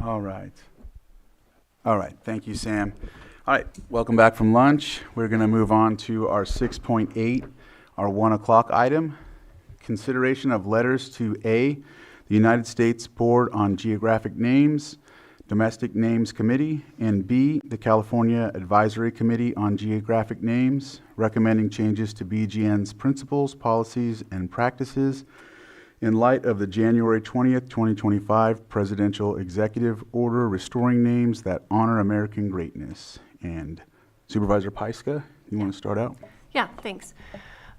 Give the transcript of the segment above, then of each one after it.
All right. All right. Thank you, Sam. All right. Welcome back from lunch. We're going to move on to our 6.8, our 1 o'clock item. Consideration of letters to A, the United States Board on Geographic Names, Domestic Names Committee, and B, the California Advisory Committee on Geographic Names, recommending changes to BGN's principles, policies, and practices in light of the January 20th, 2025 Presidential Executive Order restoring names that honor American greatness. And Supervisor Pyska, you want to start out? Yeah, thanks.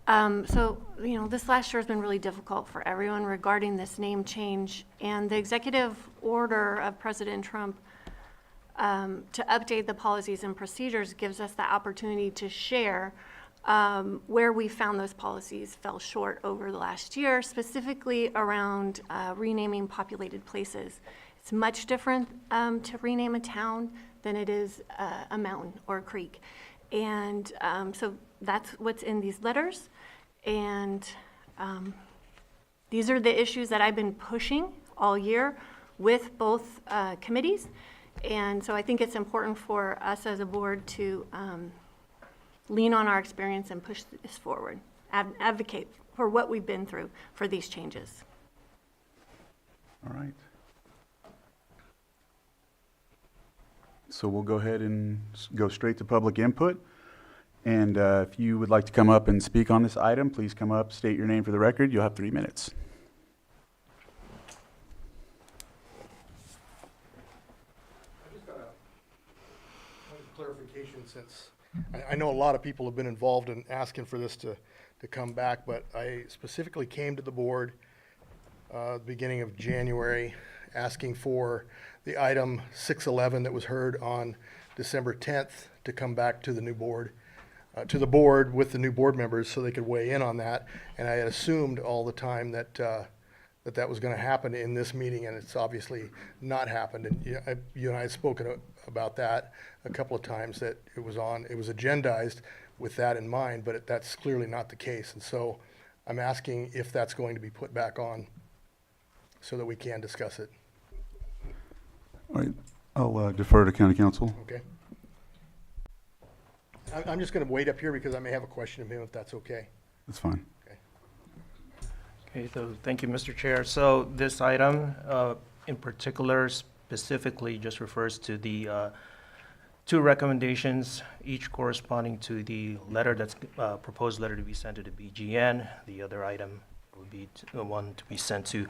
This last year has been really difficult for everyone regarding this name change, and the executive order of President Trump to update the policies and procedures gives us the opportunity to share where we found those policies fell short over the last year, specifically around renaming populated places. It's much different to rename a town than it is a mountain or a creek. And so that's what's in these letters. And these are the issues that I've been pushing all year with both committees. And so I think it's important for us as a board to lean on our experience and push this forward, advocate for what we've been through for these changes. All right. So we'll go ahead and go straight to public input. And if you would like to come up and speak on this item, please come up, state your name for the record. You'll have 3 minutes. I just got a point of clarification, since I know a lot of people have been involved in asking for this to come back, but I specifically came to the board beginning of January asking for the item 611 that was heard on December 10th to come back to the new board. To the board with the new board members so they could weigh in on that. And I had assumed all the time that that was going to happen in this meeting, and it's obviously not happened. And you and I had spoken about that a couple of times, that it was agendized with that in mind, but that's clearly not the case. And so I'm asking if that's going to be put back on so that we can discuss it. All right. I'll defer to County Council. Okay. I'm just going to wait up here because I may have a question of him, if that's okay. That's fine. Okay, so thank you, Mr. Chair. So this item in particular specifically just refers to the 2 recommendations, each corresponding to the letter that's proposed letter to be sent to the BGN. The other item would be the one to be sent to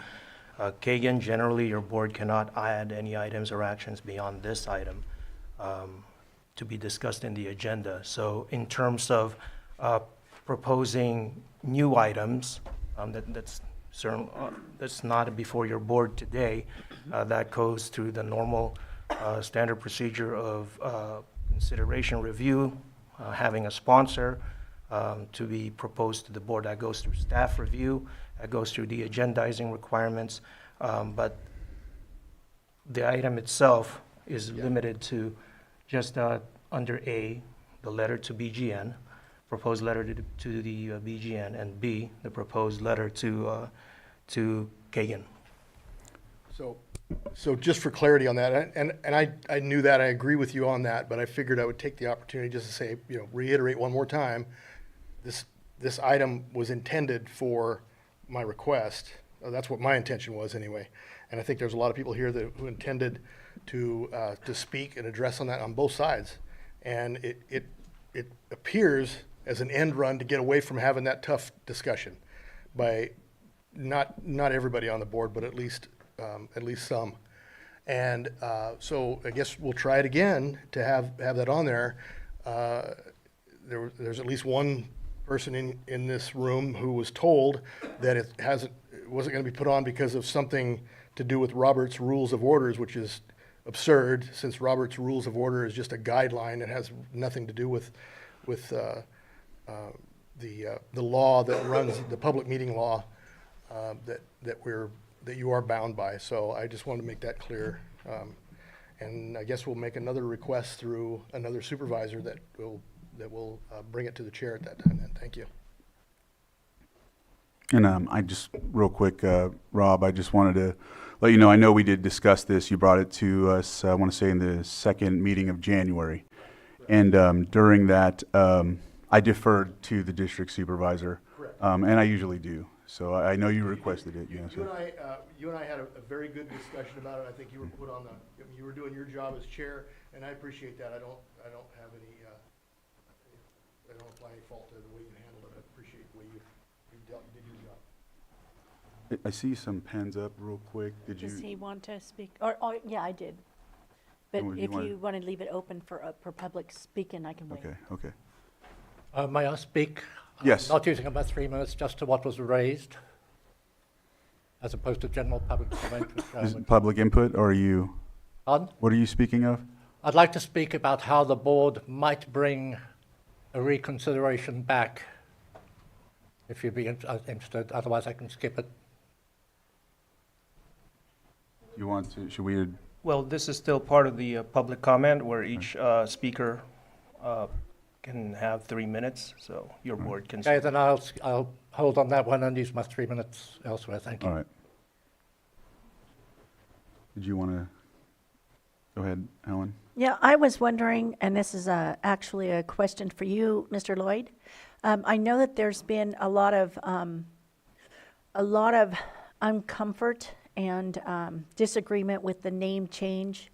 Kagan. Generally, your board cannot add any items or actions beyond this item to be discussed in the agenda. So in terms of proposing new items, that's not before your board today. That goes through the normal standard procedure of consideration review, having a sponsor to be proposed to the board. That goes through staff review, that goes through the agendizing requirements, but the item itself is limited to just under A, the letter to BGN, proposed letter to the BGN, and B, the proposed letter to Kagan. So just for clarity on that, and I knew that, I agree with you on that, but I figured I would take the opportunity just to say, reiterate one more time, this item was intended for my request. That's what my intention was anyway. And I think there's a lot of people here who intended to speak and address on that on both sides. And it appears as an end run to get away from having that tough discussion by not everybody on the board, but at least some. And so I guess we'll try it again to have that on there. There's at least one person in this room who was told that it wasn't going to be put on because of something to do with Robert's Rules of Orders, which is absurd, since Robert's Rules of Order is just a guideline. It has nothing to do with the law that runs, the public meeting law that you are bound by. So I just wanted to make that clear. And I guess we'll make another request through another supervisor that will bring it to the chair at that time then. Thank you. And I just, real quick, Rob, I just wanted to let you know, I know we did discuss this. You brought it to us, I want to say, in the second meeting of January. And during that, I deferred to the district supervisor. Correct. And I usually do. So I know you requested it, yeah. You and I had a very good discussion about it. I think you were put on the, I mean, you were doing your job as chair, and I appreciate that. I don't have any, I don't apply any fault to the way you handled it. I appreciate the way you did your job. I see some pens up real quick. Did Does you? he want to speak? Or, yeah, I did. But Oh, you if wanna- you want to leave it open for public speaking, I can wait. Okay, okay. May I speak? Yes. Not using about 3 minutes, just to what was raised, as opposed to general public comment. which I Is would- it public input, or are you, Pardon? what are you speaking of? I'd like to speak about how the board might bring a reconsideration back, if you'd be interested. Otherwise, I can skip it. You want to, should we, Well, this is still part of the public comment where each speaker can have 3 minutes, so your board can. Okay, then I'll hold on that one and use my 3 minutes elsewhere. Thank you. all right. Did you want to, go ahead, Helen? Yeah, I was wondering, and this is actually a question for you, Mr. Lloyd. I know that there's been a lot of uncomfort and disagreement with the name change.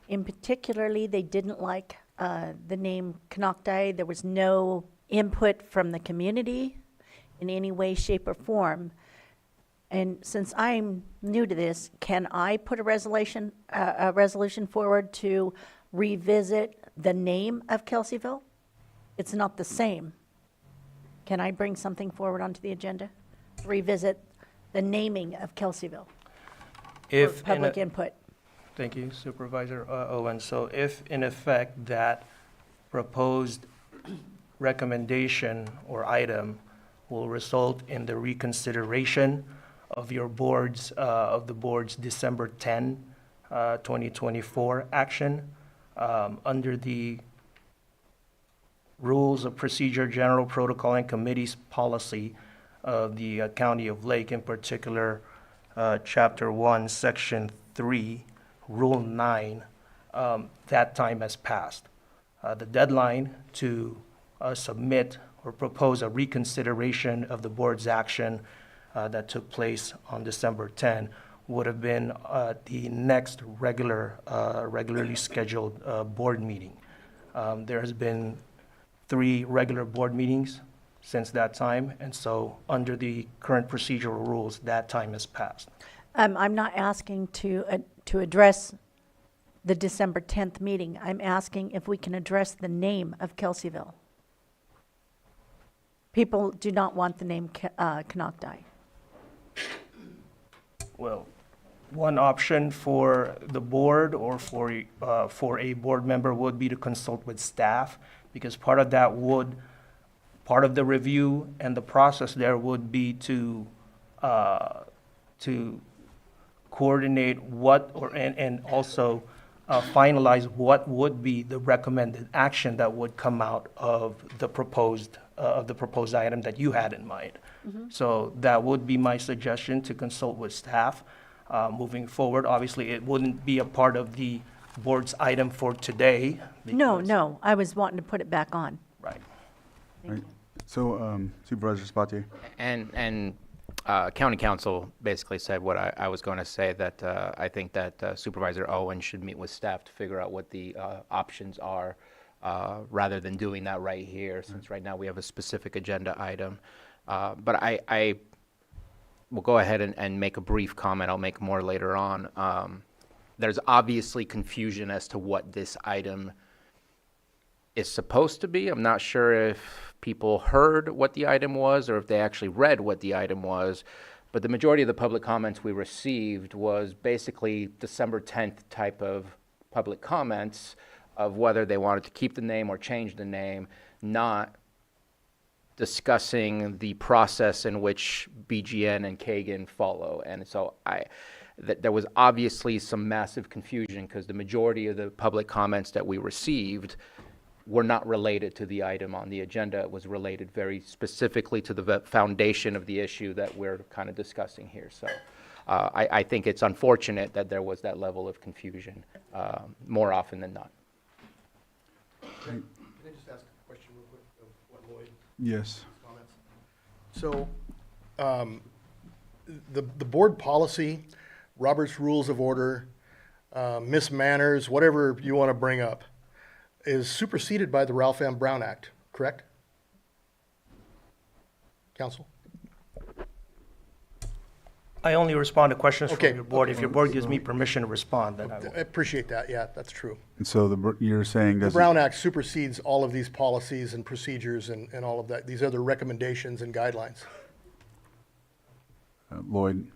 In particularly, they didn't like the name Canocti. There was no input from the community in any way, shape, or form. And since I'm new to this, can I put a resolution forward to revisit the name of Kelseyville? It's not the same. Can I bring something forward onto the agenda? Revisit the naming of Kelseyville for If in a- public input. Thank you, Supervisor Owen. So if, in effect, that proposed recommendation or item will result in the reconsideration of your board's, of the board's December 10, 2024 action, under the Rules of Procedure, General Protocol, and Committees Policy of the County of Lake, in particular, Chapter 1, Section 3, Rule 9, that time has passed. The deadline to submit or propose a reconsideration of the board's action that took place on December 10 would have been the next regularly scheduled board meeting. There has been 3 regular board meetings since that time, and so under the current procedural rules, that time has passed. I'm not asking to address the December 10th meeting. I'm asking if we can address the name of Kelseyville. People do not want the name Canocti. Well, one option for the board or for a board member would be to consult with staff, because part of the review and the process there would be to coordinate and also finalize what would be the recommended action that would come out of the proposed item that you had in mind. So that would be my suggestion, to consult with staff moving forward. Obviously, it wouldn't be a part of the board's item for today. No, because- no, I was wanting to put it back on. Right. Right. So Supervisor Spatier? And county council basically said what I was going to say, that I think that Supervisor Owen should meet with staff to figure out what the options are, rather than doing that right here, since right now we have a specific agenda item. But I will go ahead and make a brief comment. I'll make more later on. There's obviously confusion as to what this item is supposed to be. I'm not sure if people heard what the item was or if they actually read what the item was, but the majority of the public comments we received was basically December 10th type of public comments of whether they wanted to keep the name or change the name, not discussing the process in which BGN and Kagan follow. And so there was obviously some massive confusion, because the majority of the public comments that we received were not related to the item on the agenda. It was related very specifically to the foundation of the issue that we're kind of discussing here. So I think it's unfortunate that there was that level of confusion more often than not. Can I just ask a question real quick of what Lloyd Yes. comments? So, the board policy, Robert's Rules of Order, mismanners, whatever you want to bring up, is superseded by the Ralph M. Brown Act, correct? Counsel? I only respond to questions Okay, from your board. okay. If your board gives me permission to respond, then I I will. appreciate that, yeah, that's true. And so you're saying The does Brown Act supersedes all of these policies and procedures and all of that, these other recommendations and guidelines. Lloyd?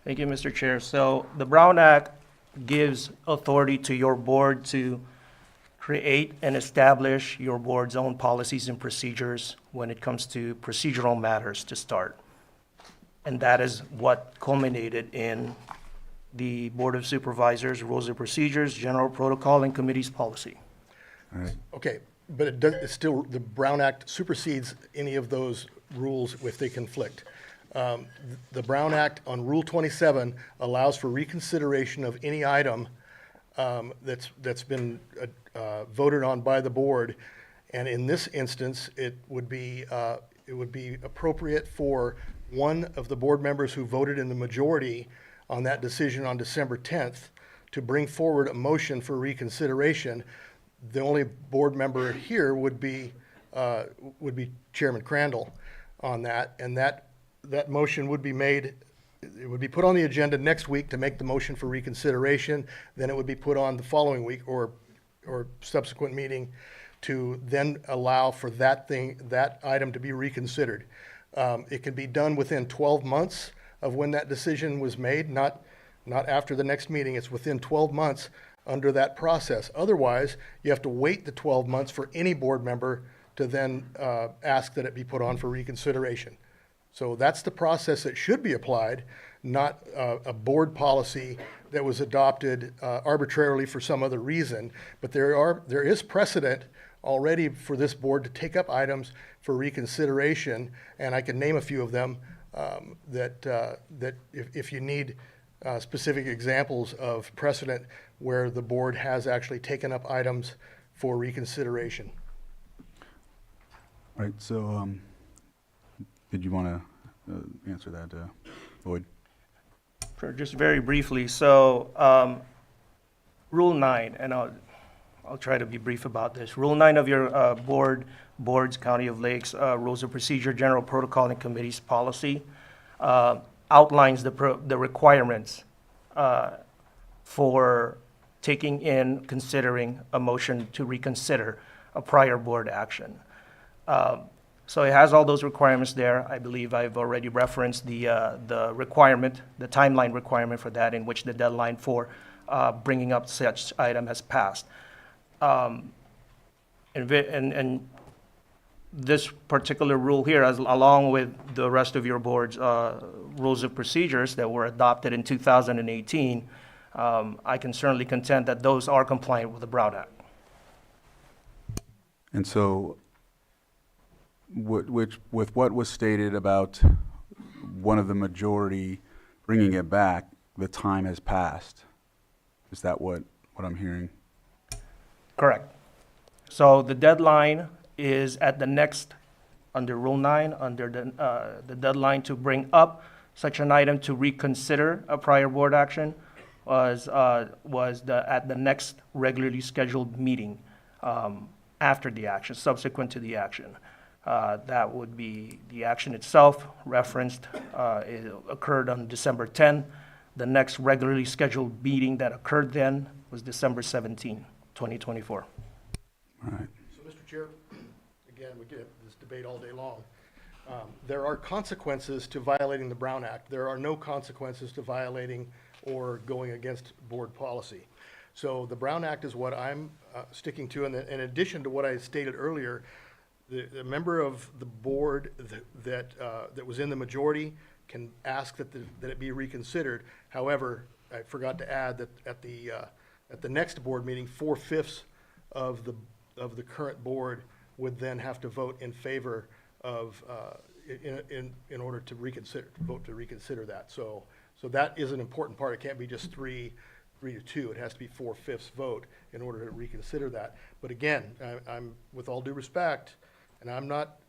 Thank you, Mr. Chair. So the Brown Act gives authority to your board to create and establish your board's own policies and procedures when it comes to procedural matters to start. And that is what culminated in the Board of Supervisors, Rules of Procedures, General Protocol, and Committee's policy. All right. Okay, but it does, it's still, the Brown Act supersedes any of those rules if they conflict. The Brown Act on Rule 27 allows for reconsideration of any item that's been voted on by the board. And in this instance, it would be appropriate for one of the board members who voted in the majority on that decision on December 10th to bring forward a motion for reconsideration. The only board member here would be Chairman Crandall on that, and that motion would be made, it would be put on the agenda next week to make the motion for reconsideration, then it would be put on the following week or subsequent meeting to then allow for that item to be reconsidered. It can be done within 12 months of when that decision was made, not after the next meeting. It's within 12 months under that process. Otherwise, you have to wait the 12 months for any board member to then ask that it be put on for reconsideration. So that's the process that should be applied, not a board policy that was adopted arbitrarily for some other reason. But there is precedent already for this board to take up items for reconsideration, and I can name a few of them that if you need specific examples of precedent where the board has actually taken up items for reconsideration. All right, so did you want to answer that, Lloyd? Sure, just very briefly. So, Rule 9, and I'll try to be brief about this. Rule 9 of your board's County of Lakes Rules of Procedure, General Protocol, and Committee's policy outlines the requirements for taking in, considering a motion to reconsider a prior board action. So it has all those requirements there. I believe I've already referenced the requirement, the timeline requirement for that, in which the deadline for bringing up such item has passed. And this particular rule here, along with the rest of your board's rules of procedures that were adopted in 2018, I can certainly contend that those are compliant with the Brown Act. And so, with what was stated about one of the majority bringing it back, the time has passed. Is that what I'm hearing? Correct. So the deadline is at the next, under Rule 9, under the deadline to bring up such an item to reconsider a prior board action was at the next regularly scheduled meeting after the action, subsequent to the action. That would be the action itself referenced. It occurred on December 10. The next regularly scheduled meeting that occurred then was December 17, 2024. All right. So, Mr. Chair, again, we get this debate all day long. There are consequences to violating the Brown Act. There are no consequences to violating or going against board policy. So the Brown Act is what I'm sticking to. And in addition to what I stated earlier, the member of the board that was in the majority can ask that it be reconsidered. However, I forgot to add that at the next board meeting, 4/5 of the current board would then have to vote in favor of, in order to vote to reconsider that. So that is an important part. It can't be just 3-2. It has to be 4/5 vote in order to reconsider that. But again, I'm, with all due respect, and I'm not,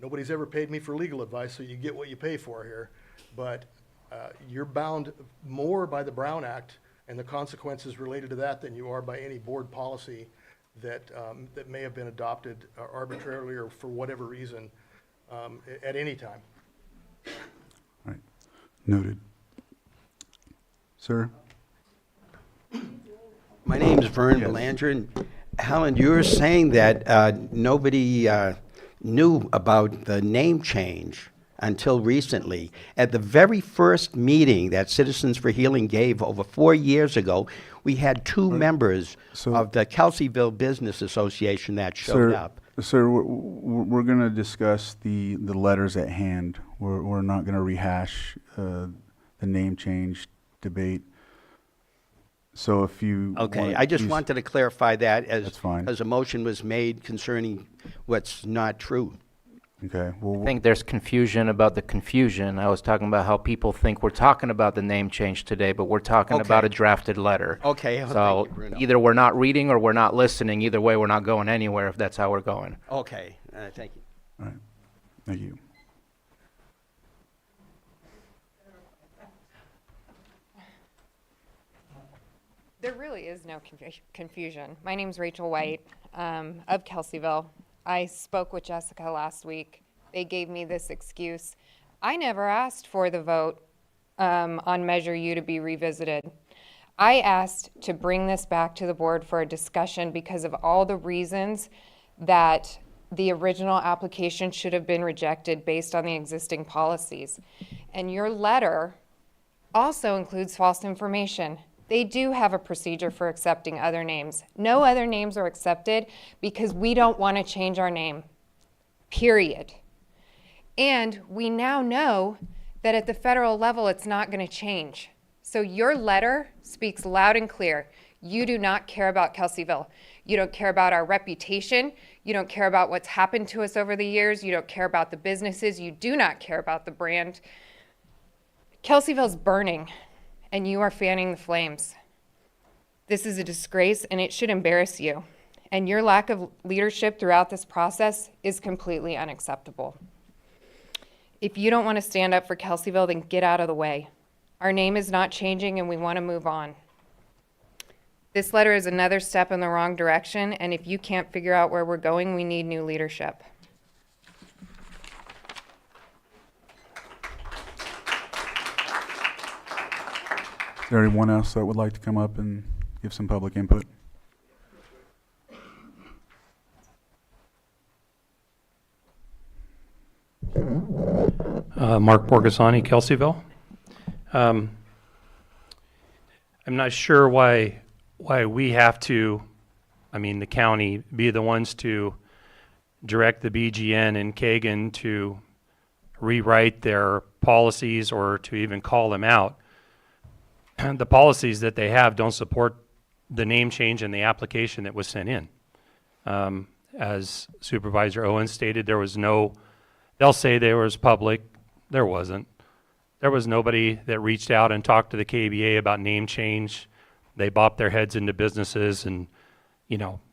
nobody's ever paid me for legal advice, so you get what you pay for here. But you're bound more by the Brown Act and the consequences related to that than you are by any board policy that may have been adopted arbitrarily or for whatever reason at any time. Right. Noted. Sir? My name is Vern Yes. Belanger, and Helen, you were saying that nobody knew about the name change until recently. At the very first meeting that Citizens for Healing gave over 4 years ago, we had two members so- of the Kelseyville Business Association that showed up. Sir, we're going to discuss the letters at hand. We're not going to rehash the name change debate. So if you Okay, wanna I just please- wanted to clarify that That's fine. as a motion was made concerning what's not true. Okay, I well, think there's confusion about the confusion. I was talking about how people think we're talking about the name change today, but we're talking about Okay. a drafted letter. Okay, well, So thank you, Bruno. either we're not reading or we're not listening. Either way, we're not going anywhere if that's how we're going. Okay, thank you. all right, thank you. There really is no confusion. My name's Rachel White of Kelseyville. I spoke with Jessica last week. They gave me this excuse. I never asked for the vote on Measure U to be revisited. I asked to bring this back to the board for a discussion because of all the reasons that the original application should have been rejected based on the existing policies. And your letter also includes false information. They do have a procedure for accepting other names. No other names are accepted because we don't want to change our name, period. And we now know that at the federal level, it's not going to change. So your letter speaks loud and clear. You do not care about Kelseyville. You don't care about our reputation. You don't care about what's happened to us over the years. You don't care about the businesses. You do not care about the brand. Kelseyville's burning, and you are fanning the flames. This is a disgrace, and it should embarrass you. And your lack of leadership throughout this process is completely unacceptable. If you don't want to stand up for Kelseyville, then get out of the way. Our name is not changing, and we want to move on. This letter is another step in the wrong direction, and if you can't figure out where we're going, we need new leadership. Is there anyone else that would like to come up and give some public input? Mark Borgasani, Kelseyville. I'm not sure why we have to, the county, be the ones to direct the BGN and Kagan to rewrite their policies or to even call them out. The policies that they have don't support the name change and the application that was sent in. As Supervisor Owens stated, there was no, they'll say there was public, there wasn't. There was nobody that reached out and talked to the KBA about name change. They bopped their heads into businesses and,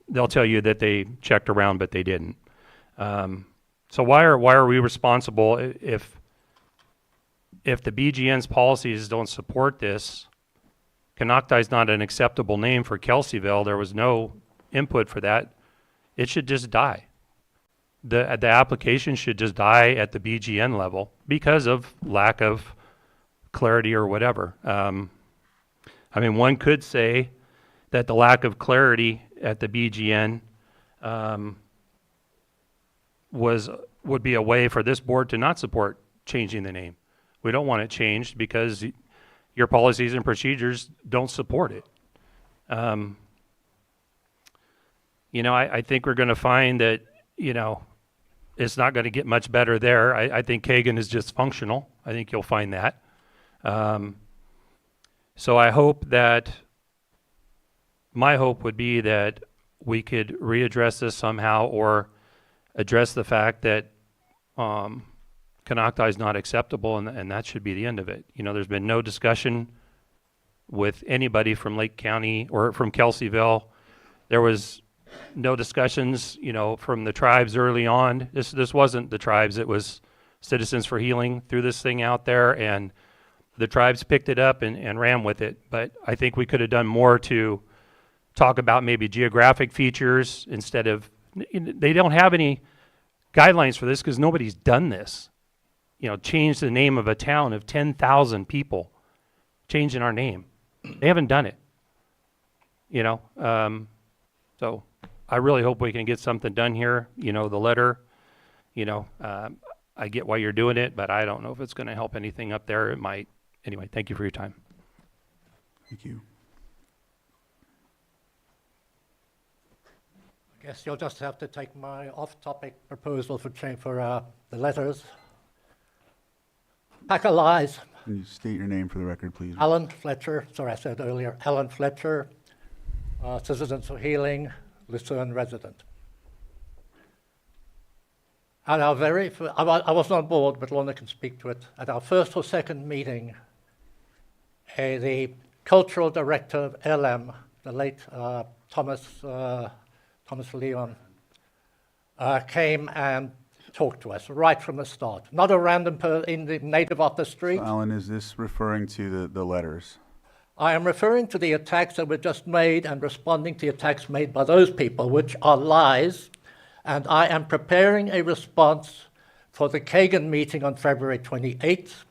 they'll tell you that they checked around, but they didn't. So why are we responsible if the BGN's policies don't support this? Canocti is not an acceptable name for Kelseyville. There was no input for that. It should just die. The application should just die at the BGN level because of lack of clarity or whatever. One could say that the lack of clarity at the BGN would be a way for this board to not support changing the name. We don't want it changed because your policies and procedures don't support it. I think we're going to find that, it's not going to get much better there. I think Kagan is just functional. I think you'll find that. So I hope that, my hope would be that we could readdress this somehow or address the fact that Canocti is not acceptable, and that should be the end of it. You know, there's been no discussion with anybody from Lake County or from Kelseyville. There was no discussions, you know, from the tribes early on. This wasn't the tribes, it was Citizens for Healing threw this thing out there, and the tribes picked it up and ran with it. But I think we could have done more to talk about maybe geographic features instead of, they don't have any guidelines for this because nobody's done this. You know, change the name of a town of 10,000 people, changing our name. They haven't done it, you know. So I really hope we can get something done here. You know, the letter, you know, I get why you're doing it, but I don't know if it's going to help anything up there. It might. Anyway, thank you for your time. Thank you. I guess you'll just have to take my off-topic proposal for the letters. Pack of lies. Can you state your name for the record, please? Alan Fletcher, sorry, I said earlier, Alan Fletcher, Citizens for Healing, Lucerne resident. At our I wasn't on board, but Lorna can speak to it. At our first or second meeting, the cultural director of LM, the late Thomas Leon, came and talked to us right from the start. Not a random native off the street. So, Alan, is this referring to the letters? I am referring to the attacks that were just made and responding to the attacks made by those people, which are lies, and I am preparing a response for the Kagan meeting on February 28th,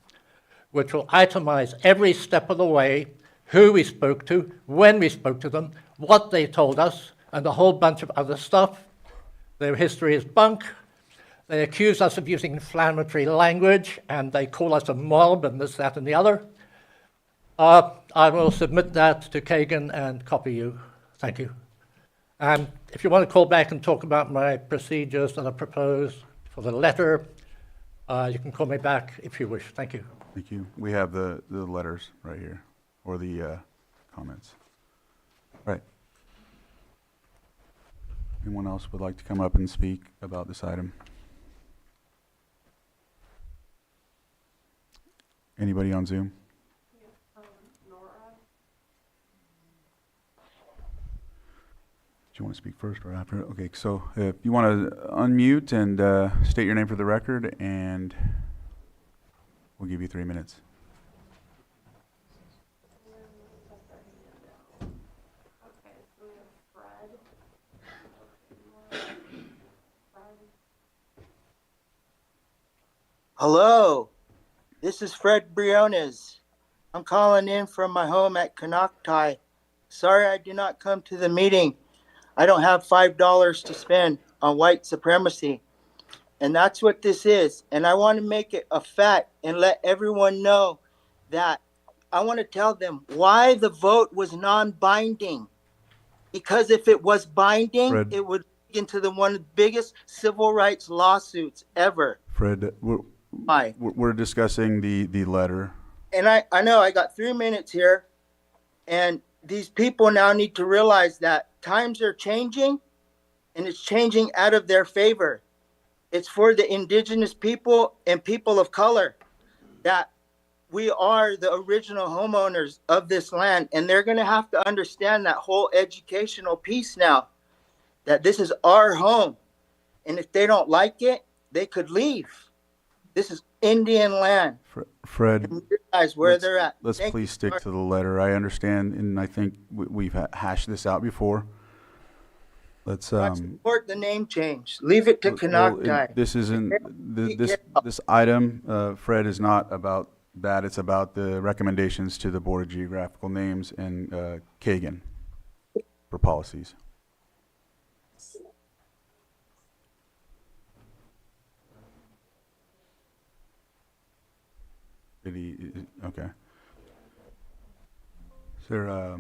which will itemize every step of the way, who we spoke to, when we spoke to them, what they told us, and a whole bunch of other stuff. Their history is bunk. They accuse us of using inflammatory language, and they call us a mob and this, that, and the other. I will submit that to Kagan and copy you. Thank you. And if you want to call back and talk about my procedures that are proposed for the letter, you can call me back if you wish. Thank you. Thank you. We have the letters right here, or the comments. Right. Anyone else would like to come up and speak about this item? Anybody on Zoom? Do you want to speak first or after? Okay, so if you want to unmute and state your name for the record, and we'll give you 3 minutes. Hello, this is Fred Briones. I'm calling in from my home at Canocti. Sorry I did not come to the meeting. I don't have $5 to spend on white supremacy. And that's what this is. And I want to make it a fact and let everyone know that I want to tell them why the vote was non-binding. Because if it was binding, Fred. It would lead into one of the biggest civil rights lawsuits ever. Fred, Hi. we're discussing the letter. And I know I got 3 minutes here, and these people now need to realize that times are changing, and it's changing out of their favor. It's for the indigenous people and people of color that we are the original homeowners of this land, and they're going to have to understand that whole educational piece now, that this is our home, and if they don't like it, they could leave. This is Indian land. Fred, And realize where they're at. let's Thank please you. stick to the letter. I understand, and I think we've hashed this out before. Let's I support the name change. Leave it to Canocti. this isn't this item, Fred, is not about that. It's about the recommendations to the Board of Geographical Names and Kagan for policies. Did he? Okay. Is there? All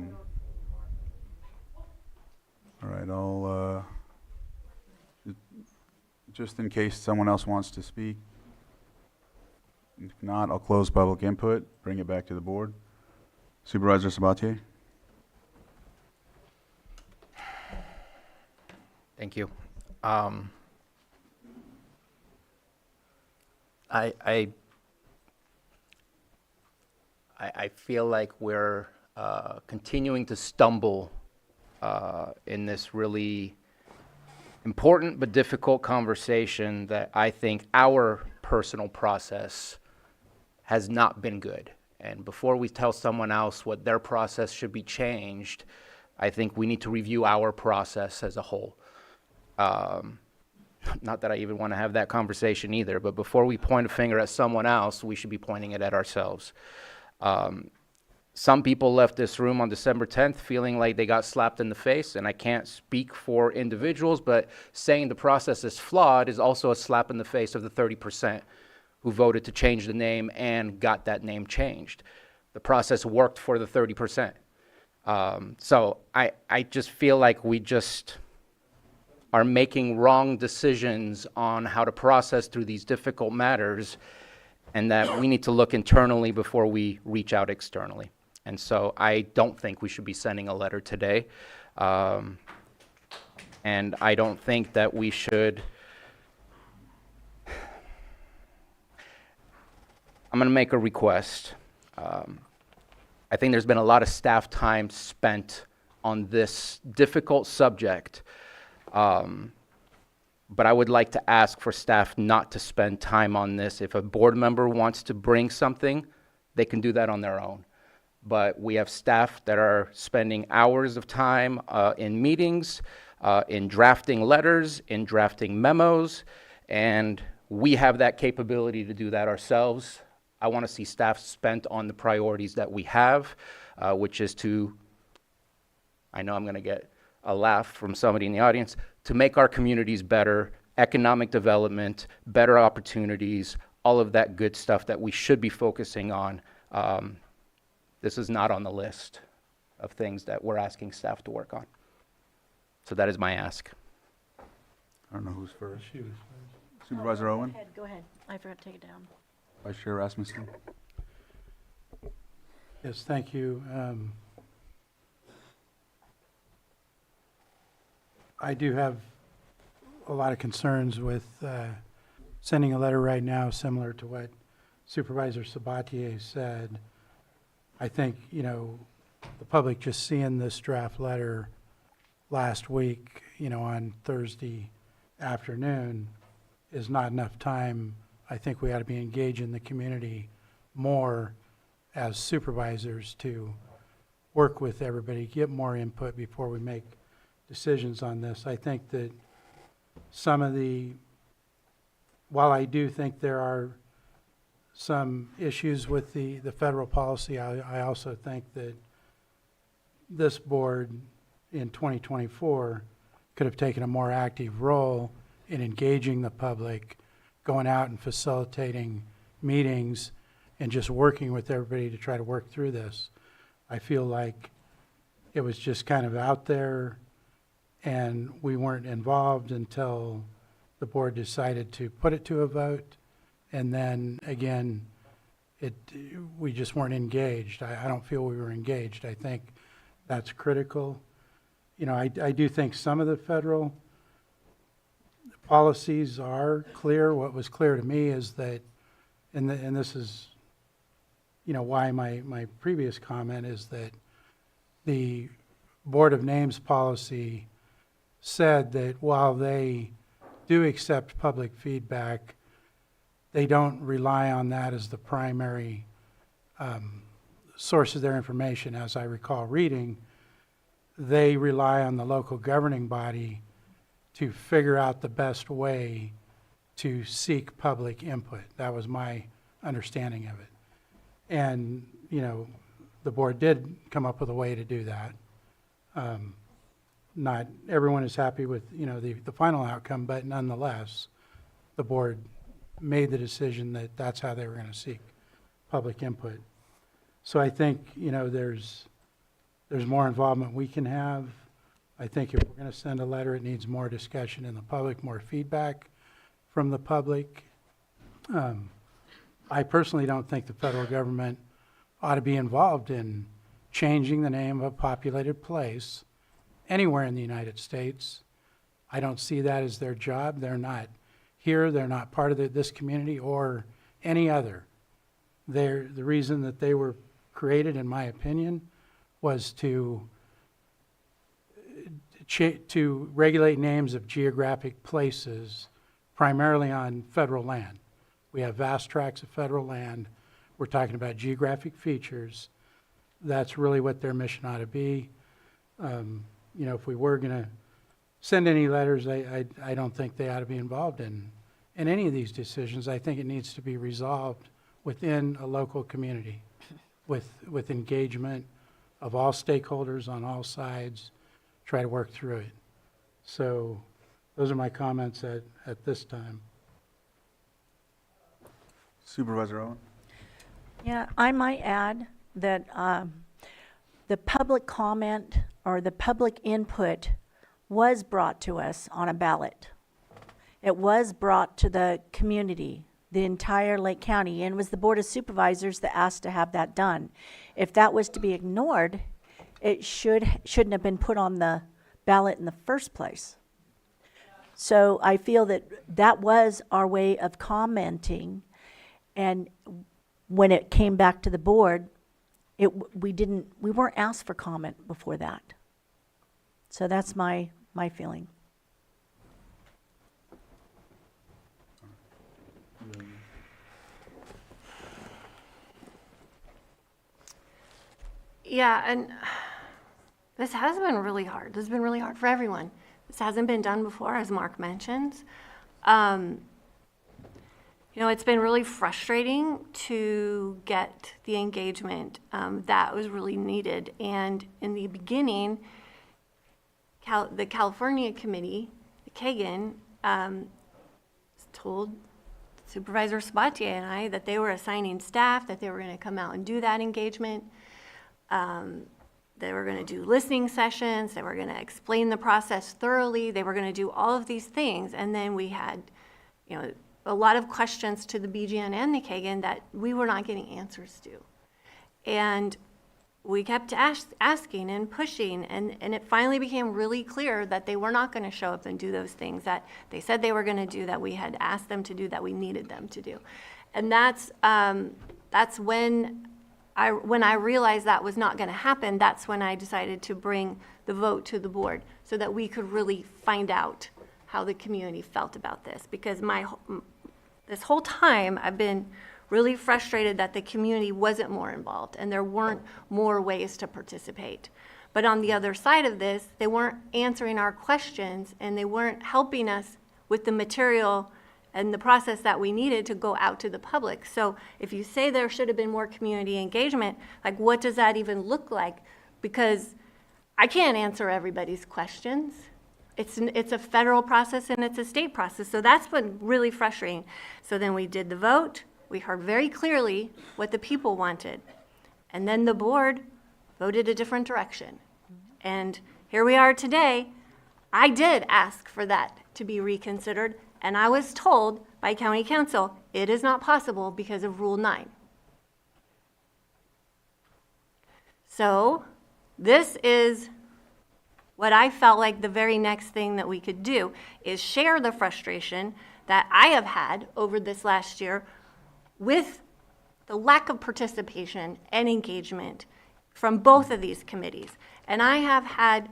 right. I'll just in case someone else wants to speak. If not, I'll close public input. Bring it back to the board. Supervisor Sabatier. Thank you. I feel like we're continuing to stumble in this really important but difficult conversation that I think our personal process has not been good. And before we tell someone else what their process should be changed, I think we need to review our process as a whole. Not that I even want to have that conversation either, but before we point a finger at someone else, we should be pointing it at ourselves. Some people left this room on December 10th feeling like they got slapped in the face, and I can't speak for individuals, but saying the process is flawed is also a slap in the face of the 30% who voted to change the name and got that name changed. The process worked for the 30%. So I just feel like we just are making wrong decisions on how to process through these difficult matters, and that we need to look internally before we reach out externally. And so I don't think we should be sending a letter today. And I don't think that we should. I'm going to make a request. I think there's been a lot of staff time spent on this difficult subject. But I would like to ask for staff not to spend time on this. If a board member wants to bring something, they can do that on their own. But we have staff that are spending hours of time in meetings, in drafting letters, in drafting memos, and we have that capability to do that ourselves. I want to see staff spent on the priorities that we have, which is to, I know I'm going to get a laugh from somebody in the audience, to make our communities better, economic development, better opportunities, all of that good stuff that we should be focusing on. This is not on the list of things that we're asking staff to work on. So that is my ask. I don't know who's first. Supervisor Owen? Go ahead. I forgot to take it down. Vice Chair Rasmussen? Yes, thank you. I do have a lot of concerns with sending a letter right now, similar to what Supervisor Sabatier said. I think, the public just seeing this draft letter last week, on Thursday afternoon is not enough time. I think we ought to be engaging the community more as supervisors to work with everybody, get more input before we make decisions on this. I think that while I do think there are some issues with the federal policy, I also think that this board in 2024 could have taken a more active role in engaging the public, going out and facilitating meetings, and just working with everybody to try to work through this. I feel like it was just kind of out there, and we weren't involved until the board decided to put it to a vote. And then again, we just weren't engaged. I don't feel we were engaged. I think that's critical. I do think some of the federal policies are clear. What was clear to me is that, and this is, why my previous comment is that the Board of Names policy said that while they do accept public feedback, they don't rely on that as the primary source of their information. As I recall reading, they rely on the local governing body to figure out the best way to seek public input. That was my understanding of it. And, the board did come up with a way to do that. Not everyone is happy with, the final outcome, but nonetheless, the board made the decision that that's how they were going to seek public input. So I think, there's more involvement we can have. I think if we're going to send a letter, it needs more discussion in the public, more feedback from the public. I personally don't think the federal government ought to be involved in changing the name of a populated place anywhere in the United States. I don't see that as their job. They're not here, they're not part of this community or any other. The reason that they were created, in my opinion, was to regulate names of geographic places, primarily on federal land. We have vast tracts of federal land. We're talking about geographic features. That's really what their mission ought to be. You know, if we were going to send any letters, I don't think they ought to be involved in any of these decisions. I think it needs to be resolved within a local community with engagement of all stakeholders on all sides, try to work through it. So those are my comments at this time. Supervisor Owen? Yeah, I might add that the public comment or the public input was brought to us on a ballot. It was brought to the community, the entire Lake County, and it was the Board of Supervisors that asked to have that done. If that was to be ignored, it shouldn't have been put on the ballot in the first place. So I feel that that was our way of commenting, and when it came back to the board, we weren't asked for comment before that. So that's my feeling. Yeah, and this has been really hard. This has been really hard for everyone. This hasn't been done before, as Mark mentions. You know, it's been really frustrating to get the engagement that was really needed. And in the beginning, the California committee, the Kagan, told Supervisor Sabatier and I that they were assigning staff, that they were going to come out and do that engagement. They were going to do listening sessions. They were going to explain the process thoroughly. They were going to do all of these things. And then we had, you know, a lot of questions to the BGN and the Kagan that we were not getting answers to. And we kept asking and pushing, and it finally became really clear that they were not going to show up and do those things that they said they were going to do, that we had asked them to do, that we needed them to do. And that's when I realized that was not going to happen. That's when I decided to bring the vote to the board so that we could really find out how the community felt about this. Because this whole time I've been really frustrated that the community wasn't more involved and there weren't more ways to participate. But on the other side of this, they weren't answering our questions and they weren't helping us with the material and the process that we needed to go out to the public. So if you say there should have been more community engagement, like what does that even look like? Because I can't answer everybody's questions. It's a federal process and it's a state process. So that's been really frustrating. So then we did the vote. We heard very clearly what the people wanted. And then the board voted a different direction. And here we are today. I did ask for that to be reconsidered, and I was told by county council, it is not possible because of Rule 9. So this is what I felt like the very next thing that we could do is share the frustration that I have had over this last year with the lack of participation and engagement from both of these committees. And I have had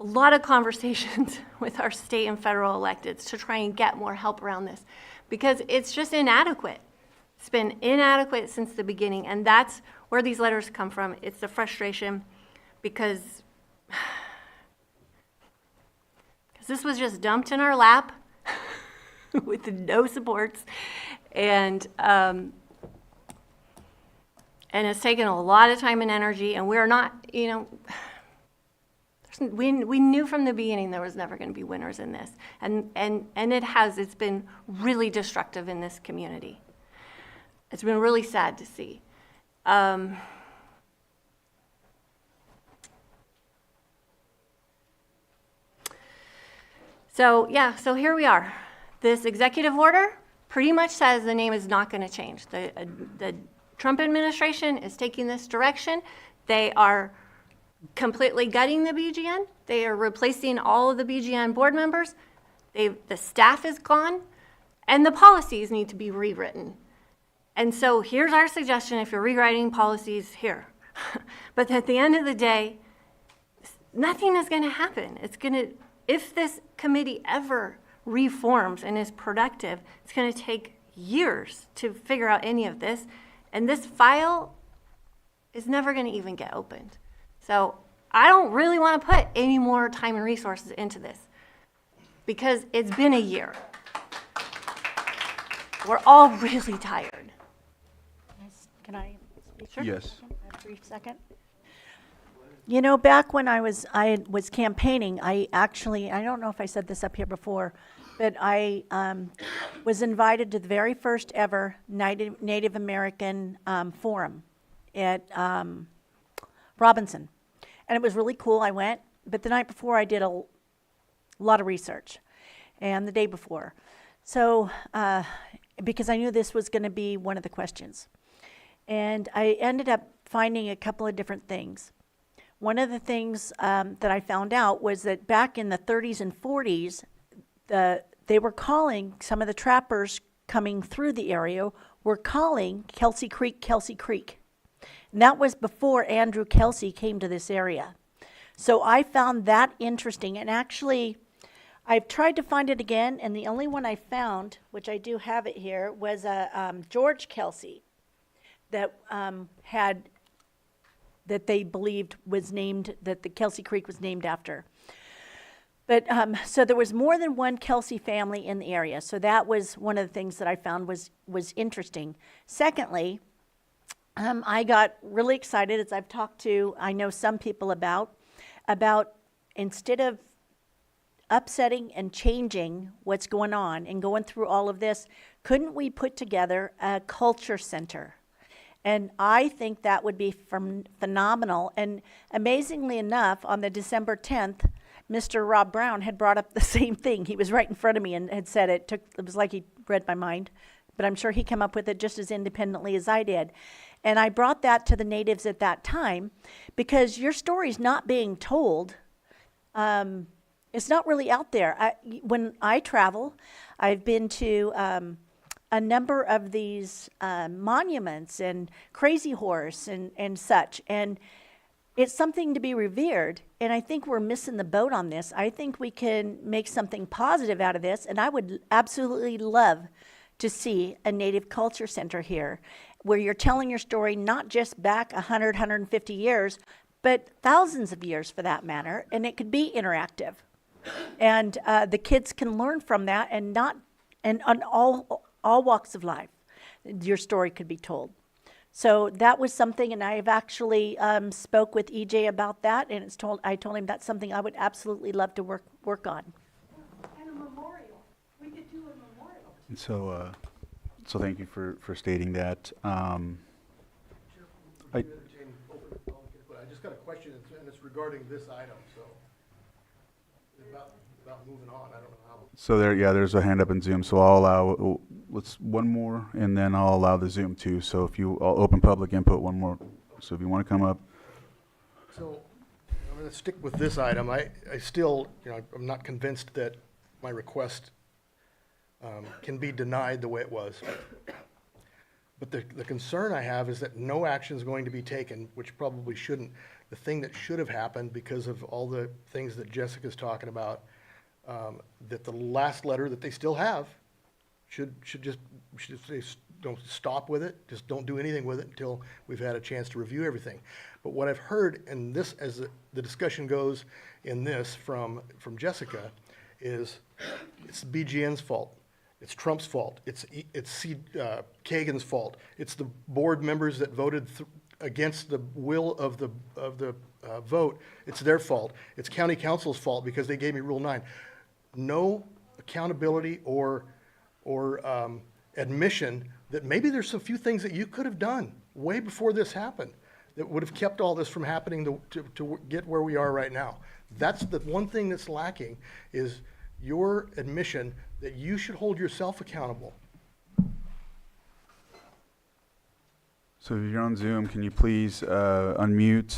a lot of conversations with our state and federal electeds to try and get more help around this because it's just inadequate. It's been inadequate since the beginning, and that's where these letters come from. It's the frustration because this was just dumped in our lap with no supports, and it's taken a lot of time and energy, and we're not, you know, we knew from the beginning there was never going to be winners in this, and it's been really destructive in this community. It's been really sad to see. So here we are. This executive order pretty much says the name is not going to change. The Trump administration is taking this direction. They are completely gutting the BGN. They are replacing all of the BGN board members. The staff is gone, and the policies need to be rewritten. And so here's our suggestion if you're rewriting policies here. But at the end of the day, nothing is going to happen. If this committee ever reforms and is productive, it's going to take years to figure out any of this. And this file is never going to even get opened. So I don't really want to put any more time and resources into this because it's been a year. We're all really tired. Can I speak? Sure. Yes. A brief second. You know, back when I was campaigning, I don't know if I said this up here before, but I was invited to the very first ever Native American forum at Robinson. And it was really cool. I went, but the night before I did a lot of research, and the day before. So, because I knew this was going to be one of the questions. And I ended up finding a couple of different things. One of the things that I found out was that back in the 30s and 40s, they were calling, some of the trappers coming through the area were calling Kelsey Creek, Kelsey Creek. And that was before Andrew Kelsey came to this area. So I found that interesting. And actually, I've tried to find it again, and the only one I found, which I do have it here, was George Kelsey that that they believed was named, that the Kelsey Creek was named after. But so there was more than one Kelsey family in the area. So that was one of the things that I found was interesting. Secondly, I got really excited as I've talked to, I know some people about instead of upsetting and changing what's going on and going through all of this, couldn't we put together a culture center? And I think that would be phenomenal. And amazingly enough, on the December 10th, Mr. Rob Brown had brought up the same thing. He was right in front of me and had said it. It was like he read my mind. But I'm sure he came up with it just as independently as I did. And I brought that to the natives at that time because your story's not being told. It's not really out there. When I travel, I've been to a number of these monuments and Crazy Horse and such. And it's something to be revered. And I think we're missing the boat on this. I think we can make something positive out of this. And I would absolutely love to see a Native Culture Center here where you're telling your story not just back 100, 150 years, but thousands of years for that matter. And it could be interactive. And the kids can learn from that and on all walks of life, your story could be told. So that was something, and I've actually spoke with EJ about that, and I told him that's something I would absolutely love to work on. And a memorial. We could do a memorial. And so thank you for stating that. I just got a question, and it's regarding this item, so about moving on, I don't know how. So there's a hand up in Zoom, so I'll allow, let's, one more, and then I'll allow the Zoom too. So I'll open public input, one more. So if you want to come up. So I'm going to stick with this item. I still, I'm not convinced that my request can be denied the way it was. But the concern I have is that no action is going to be taken, which probably shouldn't. The thing that should have happened because of all the things that Jessica's talking about, that the last letter that they still have should say, don't stop with it, just don't do anything with it until we've had a chance to review everything. But what I've heard, and this, as the discussion goes in this from Jessica, is it's the BGN's fault. It's Trump's fault. It's Kagan's fault. It's the board members that voted against the will of the vote. It's their fault. It's county council's fault because they gave me Rule 9. No accountability or admission that maybe there's a few things that you could have done way before this happened that would have kept all this from happening to get where we are right now. That's the one thing that's lacking, is your admission that you should hold yourself accountable. So if you're on Zoom, can you please unmute,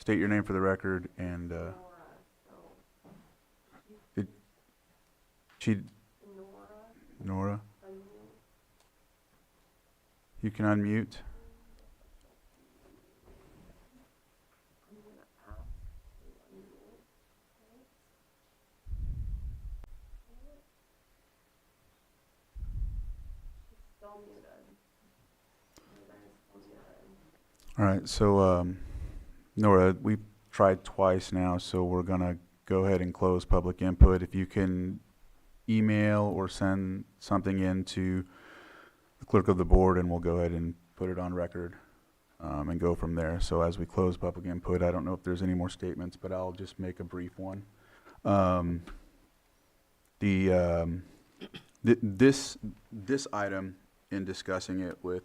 state your name for the record and, did, she, Nora? You can unmute. All right, so, Nora, we've tried twice now, so we're gonna go ahead and close public input. If you can email or send something in to the clerk of the board, and we'll go ahead and put it on record, and go from there. So as we close public input, I don't know if there's any more statements, but I'll just make a brief one. This item, in discussing it with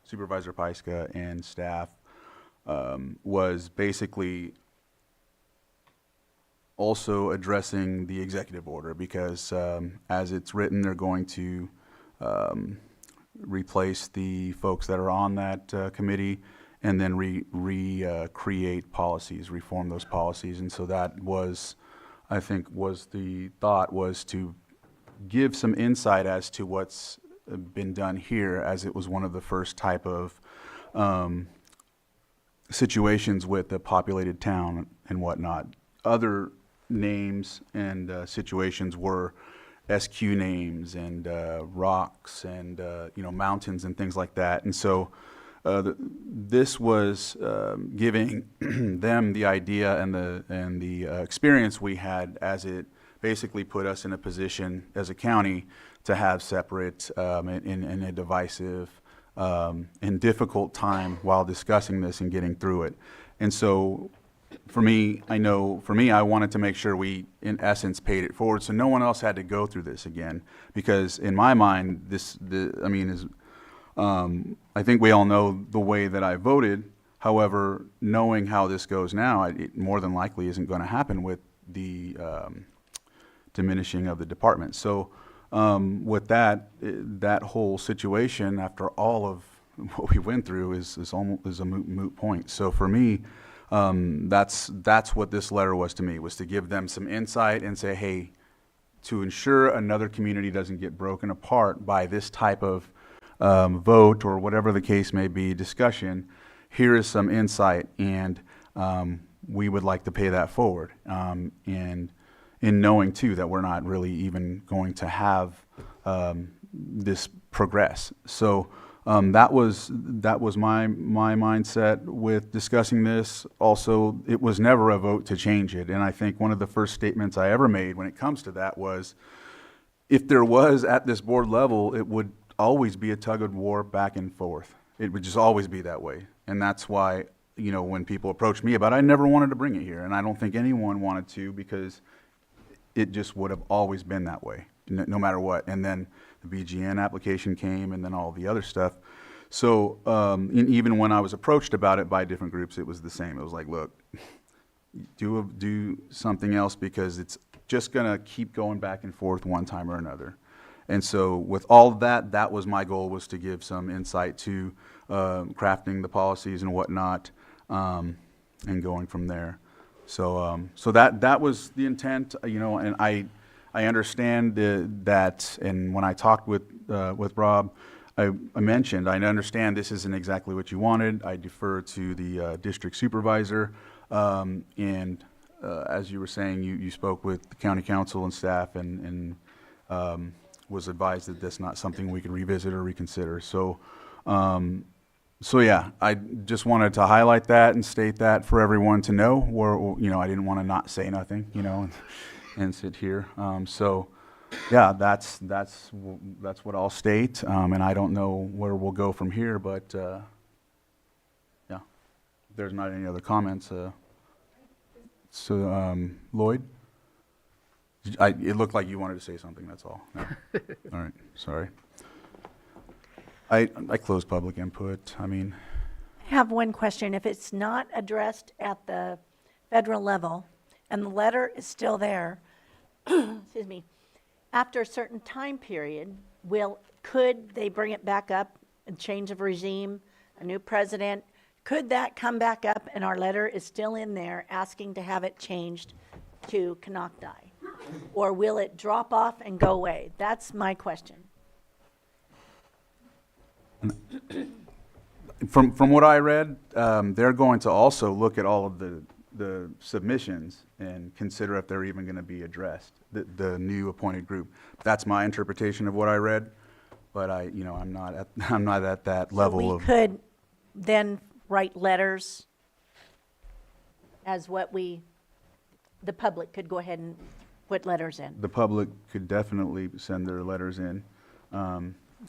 Supervisor Pyska and staff, was basically also addressing the executive order, because as it's written, they're going to replace the folks that are on that committee and then create policies, reform those policies. And so that was, I think, was the thought, was to give some insight as to what's been done here, as it was one of the first type of situations with a populated town and whatnot. Other names and situations were SQ names and rocks and mountains and things like that. And so this was giving them the idea and the experience we had, as it basically put us in a position as a county to have separate in a divisive and difficult time while discussing this and getting through it. And so for me, I wanted to make sure we, in essence, paid it forward so no one else had to go through this again. Because in my mind, I think we all know the way that I voted. However, knowing how this goes now, it more than likely isn't going to happen with the diminishing of the department. So with that whole situation, after all of what we went through, is a moot point. So for me, that's what this letter was to me, was to give them some insight and say, hey, to ensure another community doesn't get broken apart by this type of vote or whatever the case may be, discussion, here is some insight, and we would like to pay that forward. And in knowing too that we're not really even going to have this progress. So that was my mindset with discussing this. Also, it was never a vote to change it. And I think one of the first statements I ever made when it comes to that was, if there was at this board level, it would always be a tug of war back and forth. It would just always be that way. And that's why, when people approach me about it, I never wanted to bring it here. And I don't think anyone wanted to, because it just would have always been that way, no matter what. And then the BGN application came, and then all the other stuff. So even when I was approached about it by different groups, it was the same. It was like, look, do something else, because it's just going to keep going back and forth one time or another. And so with all of that, that was my goal, was to give some insight to crafting the policies and whatnot, and going from there. So that was the intent, and I understand that, and when I talked with Rob, I mentioned, I understand this isn't exactly what you wanted. I defer to the district supervisor, and as you were saying, you spoke with the county council and staff, and was advised that that's not something we could revisit or reconsider. So yeah, I just wanted to highlight that and state that for everyone to know, where, I didn't want to not say nothing, and sit here. So yeah, that's what I'll state. And I don't know where we'll go from here, but yeah, if there's not any other comments. Lloyd? It looked like you wanted to say something, that's all. No? All right, sorry. I closed public input. I have one question. If it's not addressed at the federal level and the letter is still there, excuse me, after a certain time period, could they bring it back up, a change of regime, a new president? Could that come back up and our letter is still in there asking to have it changed to Canocti? Or will it drop off and go away? That's my question. From what I read, they're going to also look at all of the submissions and consider if they're even going to be addressed, the new appointed group. That's my interpretation of what I read, but I'm not at that level We of. could then write letters as the public could go ahead and put letters in. The public could definitely send their letters in.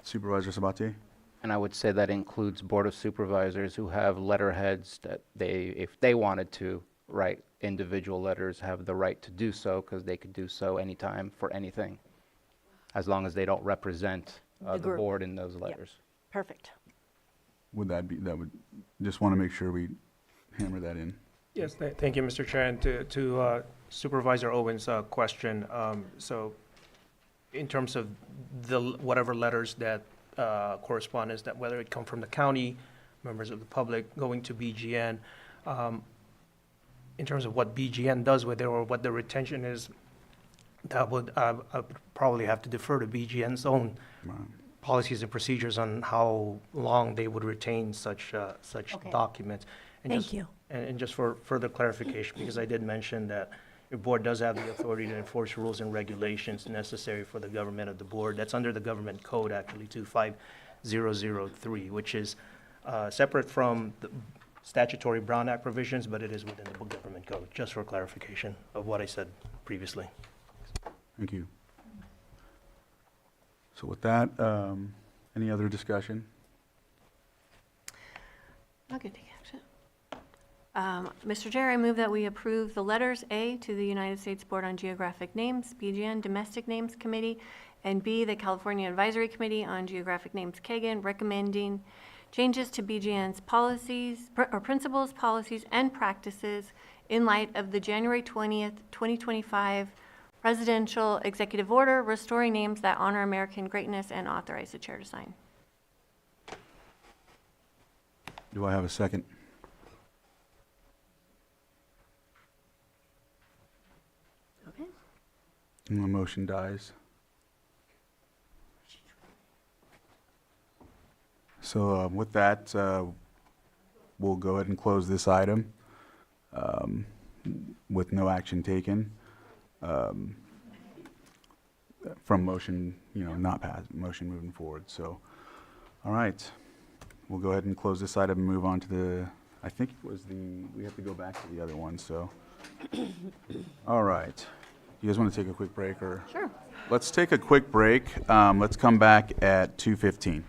Supervisor Sabatier? And I would say that includes Board of Supervisors who have letterheads that if they wanted to write individual letters, have the right to do so, because they could do so anytime for anything, as long as they don't represent the group. board in those letters. Perfect. That would, just want to make sure we hammer that in. Yes, thank you, Mr. Chair. And to Supervisor Owen's question, so in terms of whatever letters that correspondence, that whether it come from the county, members of the public, going to BGN, in terms of what BGN does with it or what the retention is, that would probably have to defer to BGN's own policies and procedures on how long they would retain such Okay. documents. And Thank just- you. And just for further clarification, because I did mention that your board does have the authority to enforce rules and regulations necessary for the government of the board. That's under the government code, actually, 25003, which is separate from the statutory Brown Act provisions, but it is within the government code, just for clarification of what I said previously. Thank you. So with that, any other discussion? I'll take action. Mr. Chair, I move that we approve the letters A to the United States Board on Geographic Names, BGN Domestic Names Committee, and B, the California Advisory Committee on Geographic Names, KAGAN, recommending changes to BGN's policies, or principles, policies, and practices in light of the January 20th, 2025 Presidential Executive Order restoring names that honor American greatness, and authorize the chair to sign. Do I have a second? Okay. And the motion dies. So with that, we'll go ahead and close this item with no action taken from motion, not passed, motion moving forward. So, all right, we'll go ahead and close this item and move on to I think it was we have to go back to the other one, so. All right. You guys want to take a quick break or? Sure. Let's take a quick break. Let's come back at 2:15.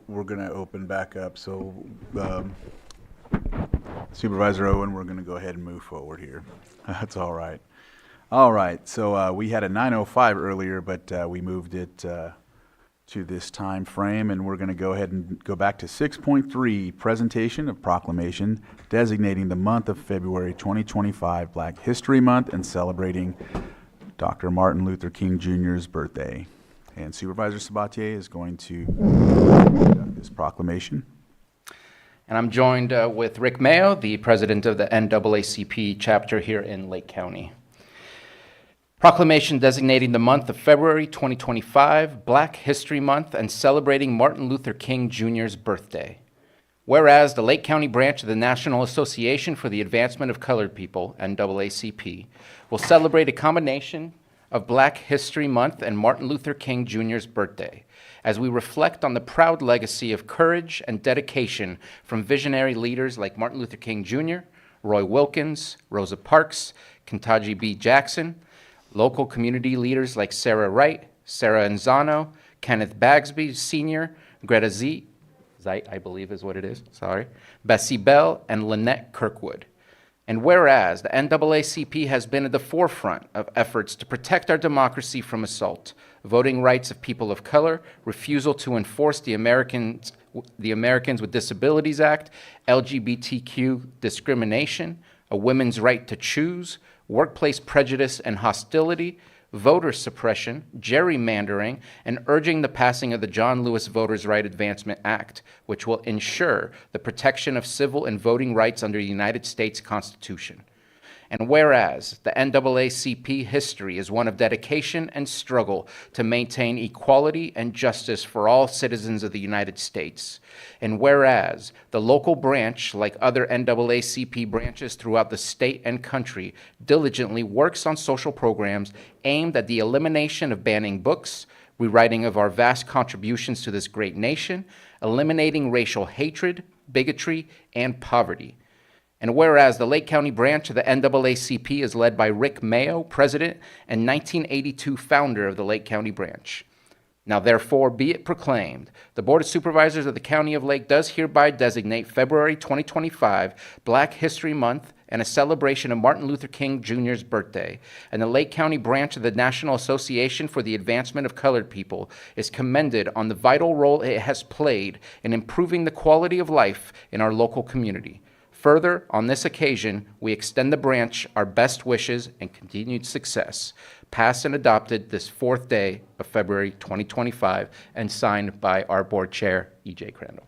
We're going to open back up, so Supervisor Owen, we're going to go ahead and move forward here. That's all right. All right, so we had a 9:05 earlier, but we moved it to this time frame, and we're going to go ahead and go back to 6.3, presentation of proclamation designating the month of February 2025 Black History Month and celebrating Dr. Martin Luther King Jr.'s birthday. And Supervisor Sabatier is going to conduct this proclamation. And I'm joined with Rick Mayo, the president of the NAACP chapter here in Lake County. Proclamation designating the month of February 2025 Black History Month and celebrating Martin Luther King Jr.'s birthday. Whereas the Lake County branch of the National Association for the Advancement of Colored People, NAACP, will celebrate a combination of Black History Month and Martin Luther King Jr.'s birthday, as we reflect on the proud legacy of courage and dedication from visionary leaders like Martin Luther King Jr., Roy Wilkins, Rosa Parks, Ketanji B. Jackson, local community leaders like Sarah Wright, Sarah Anzano, Kenneth Bagsby Sr., Greta Zeit, I believe is what it is, sorry, Bessie Bell, and Lynette Kirkwood. And whereas the NAACP has been at the forefront of efforts to protect our democracy from assault, voting rights of people of color, refusal to enforce the Americans with Disabilities Act, LGBTQ discrimination, a women's right to choose, workplace prejudice and hostility, voter suppression, gerrymandering, and urging the passing of the John Lewis Voters' Right Advancement Act, which will ensure the protection of civil and voting rights under the United States Constitution. And whereas the NAACP history is one of dedication and struggle to maintain equality and justice for all citizens of the United States, and whereas the local branch, like other NAACP branches throughout the state and country, diligently works on social programs aimed at the elimination of banning books, rewriting of our vast contributions to this great nation, eliminating racial hatred, bigotry, and poverty. And whereas the Lake County branch of the NAACP is led by Rick Mayo, president and 1982 founder of the Lake County branch. Now therefore be it proclaimed, the Board of Supervisors of the County of Lake does hereby designate February 2025 Black History Month and a celebration of Martin Luther King Jr.'s birthday, and the Lake County branch of the National Association for the Advancement of Colored People is commended on the vital role it has played in improving the quality of life in our local community. Further, on this occasion, we extend the branch our best wishes and continued success, passed and adopted this 4th day of February 2025, and signed by our board chair, E.J. Crandall.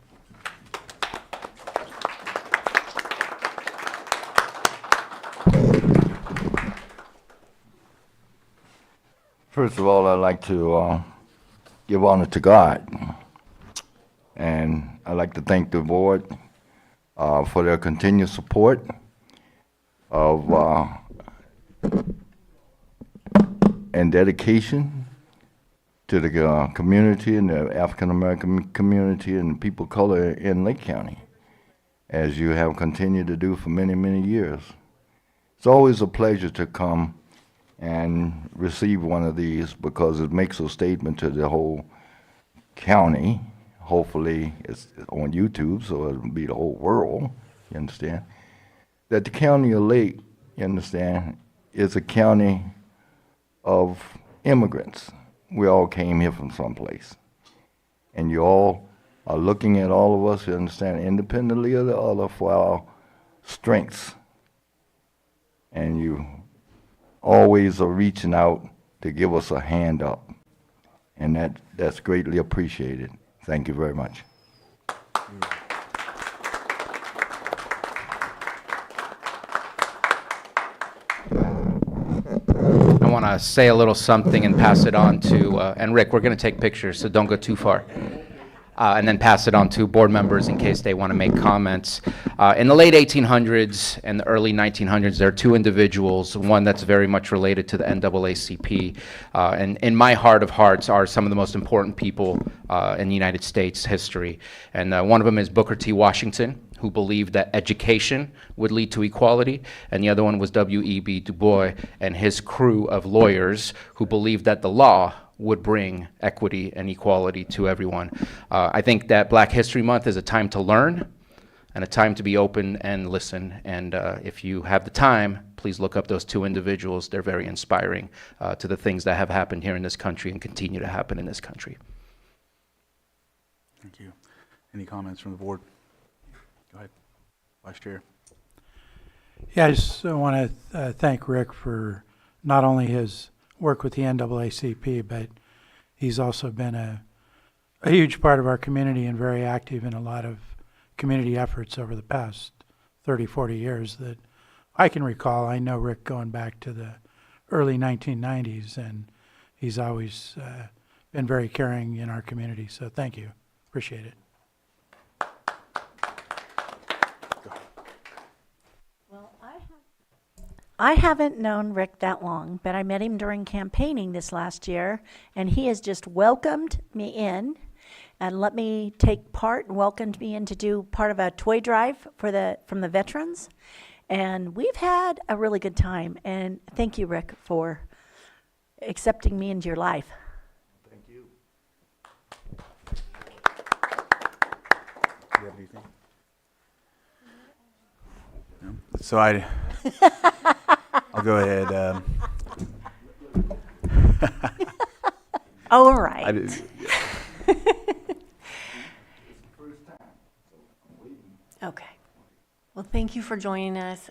First of all, I'd like to give honor to God, and I'd like to thank the board for their continued support of and dedication to the community and the African American community and people of color in Lake County, as you have continued to do for many, many years. It's always a pleasure to come and receive one of these because it makes a statement to the whole county. Hopefully it's on YouTube, so it'll be the whole world, you understand, that the county of Lake, you understand, is a county of immigrants. We all came here from someplace. And you all are looking at all of us, you understand, independently of the other for our strengths. And you always are reaching out to give us a hand up. And that's greatly appreciated. Thank you very much. I want to say a little something and pass it on to, and Rick, we're going to take pictures, so don't go too far. And then pass it on to board members in case they want to make comments. In the late 1800s and the early 1900s, there are two individuals, one that's very much related to the NAACP, and in my heart of hearts are some of the most important people in the United States history. And one of them is Booker T. Washington, who believed that education would lead to equality, and the other one was W.E.B. Du Bois and his crew of lawyers who believed that the law would bring equity and equality to everyone. I think that Black History Month is a time to learn and a time to be open and listen. And if you have the time, please look up those two individuals. They're very inspiring to the things that have happened here in this country and continue to happen in this country. Thank you. Any comments from the board? Go ahead, Vice Chair. Yeah, I just want to thank Rick for not only his work with the NAACP, but he's also been a huge part of our community and very active in a lot of community efforts over the past 30, 40 years that I can recall. I know Rick going back to the early 1990s, and he's always been very caring in our community. So thank you. Appreciate it. I haven't known Rick that long, but I met him during campaigning this last year, and he has just welcomed me in and let me take part and welcomed me in to do part of a toy drive from the veterans. And we've had a really good time. And thank you, Rick, for accepting me into your life. Thank you. Do you have anything? No? So I'll go ahead. All right. Okay. Well, thank you for joining us.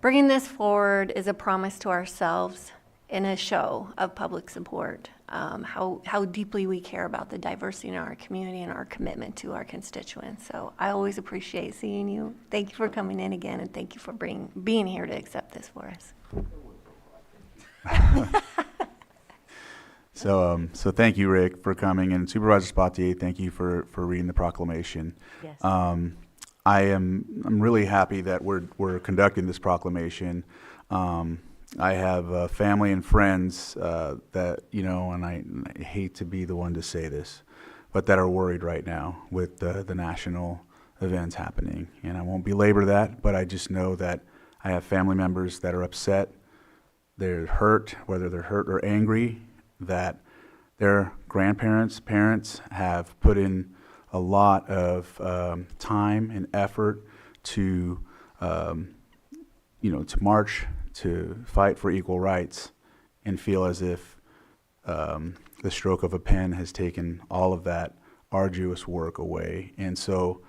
Bringing this forward is a promise to ourselves and a show of public support, how deeply we care about the diversity in our community and our commitment to our constituents. So I always appreciate seeing you. Thank you for coming in again, and thank you for being here to accept this for us. So thank you, Rick, for coming, and Supervisor Spatier, thank you for reading the proclamation. Yes. I'm really happy that we're conducting this proclamation. I have family and friends that, and I hate to be the one to say this, but that are worried right now with the national events happening. And I won't belabor that, but I just know that I have family members that are upset. They're hurt, whether they're hurt or angry, that their grandparents, parents have put in a lot of time and effort to, to march, to fight for equal rights, and feel as if the stroke of a pen has taken all of that arduous work away. And so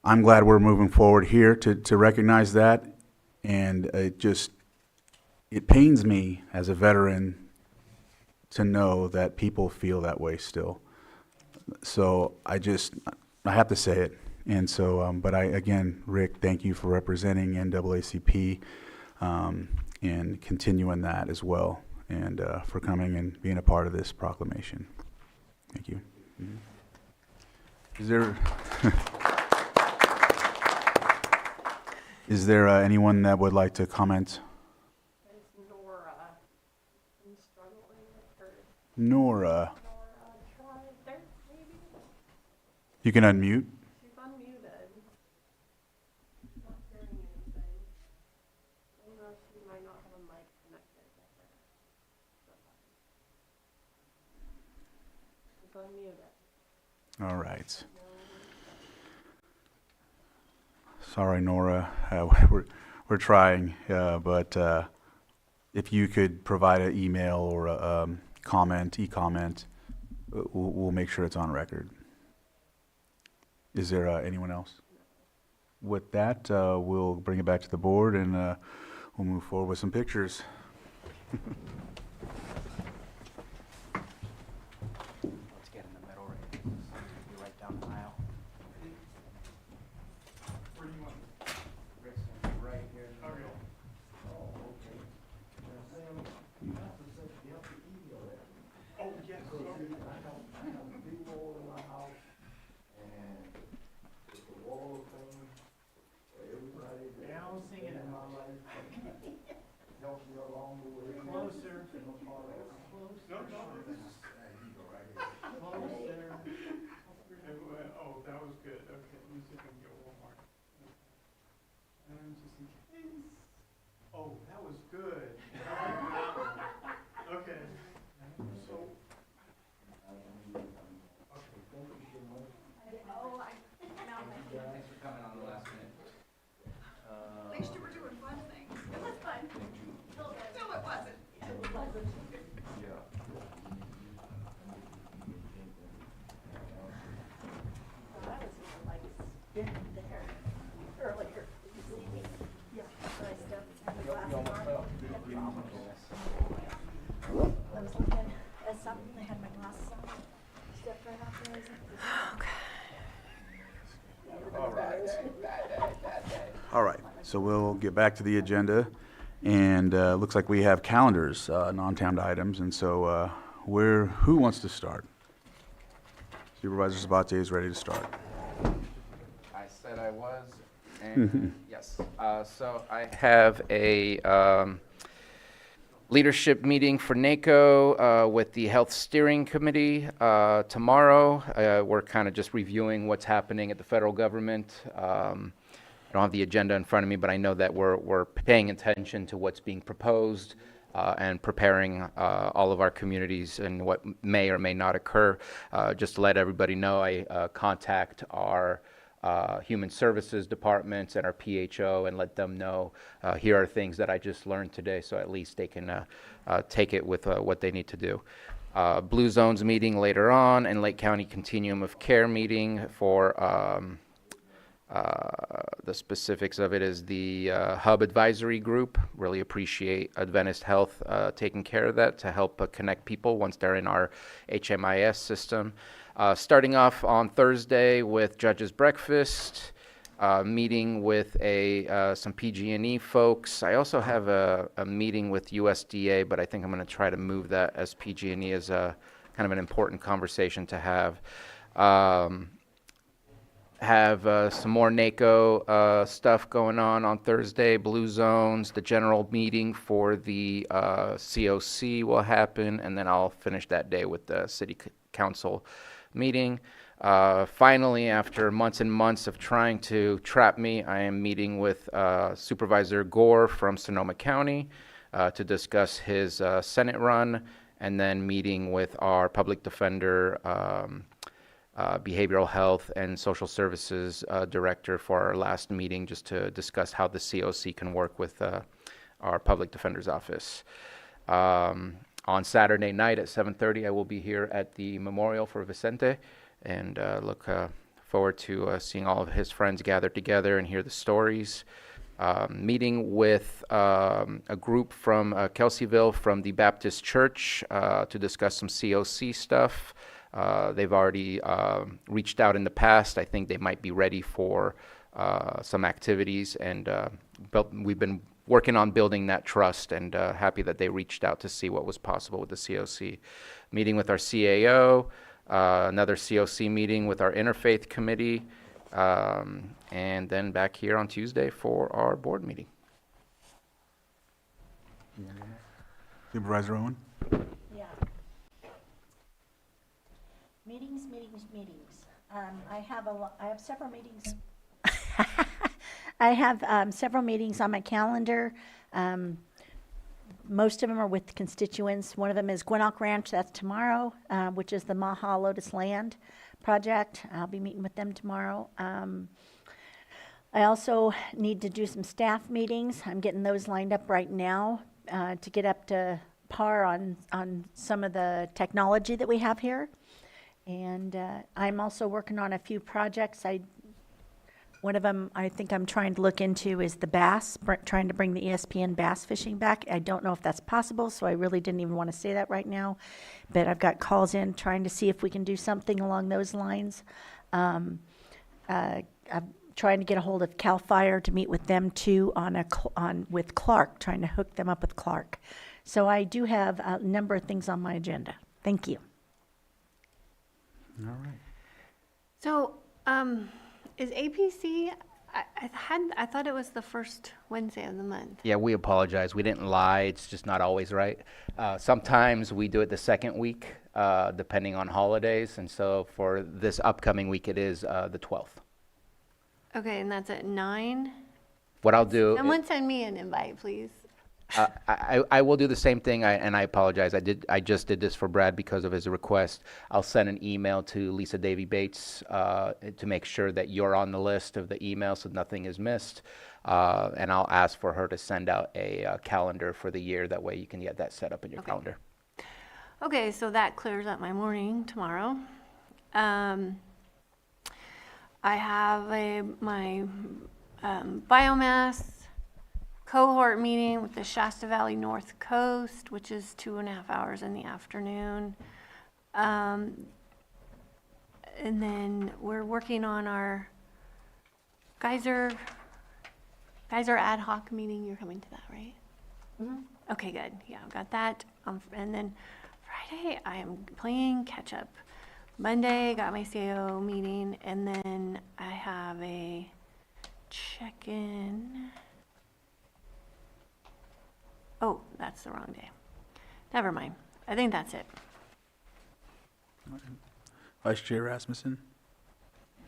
I'm glad we're moving forward here to recognize that. And it pains me as a veteran to know that people feel that way still. So I have to say it. And so, but again, Rick, thank you for representing NAACP and continuing that as well, and for coming and being a part of this proclamation. Thank you. Is there anyone that would like to comment? Nora. You can unmute. She's unmuted. Not hearing anything. I know she might not have a mic connected. She's unmuted. All right. Sorry, Nora. We're trying, but if you could provide an email or a e-comment, we'll make sure it's on record. Is there anyone else? With that, we'll bring it back to the board, and we'll move forward with some pictures. Let's get in the middle right down the aisle. Where do you want? Right here in the middle. Oh, okay. You have to set the email there. Oh, yes. I have a big wall in my house, and it's a wall of things for everybody. Yeah, I'll sing it in my life. Help me along the way. Closer. items just in case. Oh, that was good. Okay. So. Thanks for coming on the last minute. At least you were doing fun things. It was fun. No, it wasn't. I was like spinning there earlier. You see me? Yeah. So I stepped and the glass on. I was looking at something, I had my glasses on, stepped right off there. All right, so we'll get back to the agenda, and looks like we have calendars, non-timed items, and so who wants to start? Supervisor Sabatier is ready to start. I said I was, and yes. So I have a leadership meeting for NACO with the Health Steering Committee tomorrow. We're kind of just reviewing what's happening at the federal government. I don't have the agenda in front of me, but I know that we're paying attention to what's being proposed and preparing all of our communities and what may or may not occur. Just to let everybody know, I contact our Human Services departments and our PHO and let them know here are things that I just learned today, so at least they can take it with what they need to do. Blue Zones meeting later on, and Lake County Continuum of Care meeting for the specifics of it is the Hub Advisory Group. Really appreciate Adventist Health taking care of that to help connect people once they're in our HMIS system. Starting off on Thursday with Judge's Breakfast, meeting with some PG&E folks. I also have a meeting with USDA, but I think I'm going to try to move that as PG&E as a kind of an important conversation to have. Some more NACO stuff going on Thursday. Blue Zones, the general meeting for the COC will happen, and then I'll finish that day with the City Council meeting. Finally, after months and months of trying to trap me, I am meeting with Supervisor Gore from Sonoma County to discuss his Senate run, and then meeting with our public defender, behavioral health and social services director for our last meeting, just to discuss how the COC can work with our public defender's office. On Saturday night at 7:30, I will be here at the memorial for Vicente, and look forward to seeing all of his friends gather together and hear the stories. Meeting with a group from Kelseyville from the Baptist Church to discuss some COC stuff. They've already reached out in the past. I think they might be ready for some activities, and we've been working on building that trust, and happy that they reached out to see what was possible with the COC. Meeting with our CAO, another COC meeting with our Interfaith Committee, and then back here on Tuesday for our board meeting. Supervisor Owen? Yeah. Meetings. I have several meetings. I have several meetings on my calendar. Most of them are with constituents. One of them is Gwinnett Ranch, that's tomorrow, which is the Maha Lotus Land project. I'll be meeting with them tomorrow. I also need to do some staff meetings. I'm getting those lined up right now to get up to par on some of the technology that we have here. And I'm also working on a few projects. One of them I think I'm trying to look into is the bass, trying to bring the ESPN bass fishing back. I don't know if that's possible, so I really didn't even want to say that right now. But I've got calls in trying to see if we can do something along those lines. I'm trying to get a hold of CAL FIRE to meet with them too with Clark, trying to hook them up with Clark. So I do have a number of things on my agenda. Thank you. All right. So, is APC, I thought it was the first Wednesday of the month. Yeah, we apologize. We didn't lie. It's just not always right. Sometimes we do it the second week, depending on holidays. And so for this upcoming week, it is the 12th. Okay, and that's at 9? What I'll do. Someone send me an invite, please. I will do the same thing, and I apologize. I just did this for Brad because of his request. I'll send an email to Lisa Davy Bates to make sure that you're on the list of the emails so nothing is missed. And I'll ask for her to send out a calendar for the year. That way you can get that set up in your calendar. Okay, so that clears up my morning tomorrow. I have my biomass cohort meeting with the Shasta Valley North Coast, which is 2.5 hours in the afternoon. And then we're working on our geyser ad hoc meeting. You're coming to that, right? Okay, good. Yeah, I've got that. And then Friday, I am playing catch up. Monday, got my CAO meeting, and then I have a check-in. Oh, that's the wrong day. Never mind. I think that's it. Vice Chair Rasmussen?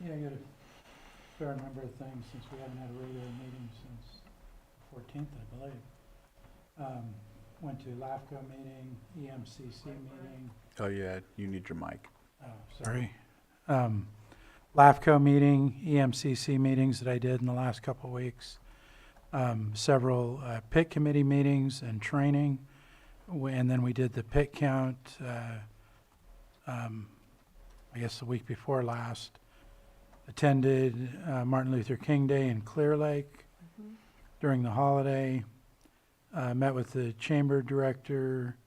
Yeah, I got a fair number of things since we haven't had a regular meeting since the 14th, I believe. Went to LAFCO meeting, EMCC meeting. Oh, yeah, you need your mic. Oh, sorry. LAFCO meeting, EMCC meetings that I did in the last couple of weeks. Several PIT committee meetings and training. And then we did the PIT count, I guess the week before last. Attended Martin Luther King Day in Clear Lake during the holiday. Met with the chamber director.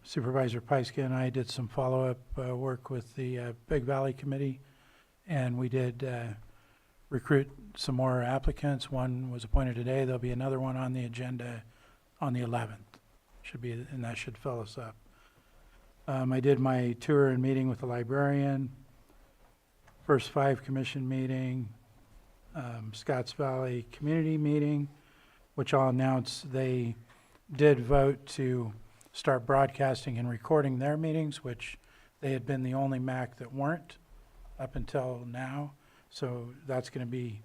Supervisor Peiska and I did some follow-up work with the Big Valley Committee, and we did recruit some more applicants. One was appointed today. There'll be another one on the agenda on the 11th. Should be, and that should fill us up. I did my tour and meeting with the librarian. First 5 commission meeting, Scotts Valley community meeting, which I'll announce they did vote to start broadcasting and recording their meetings, which they had been the only MAC that weren't up until now. So that's going to be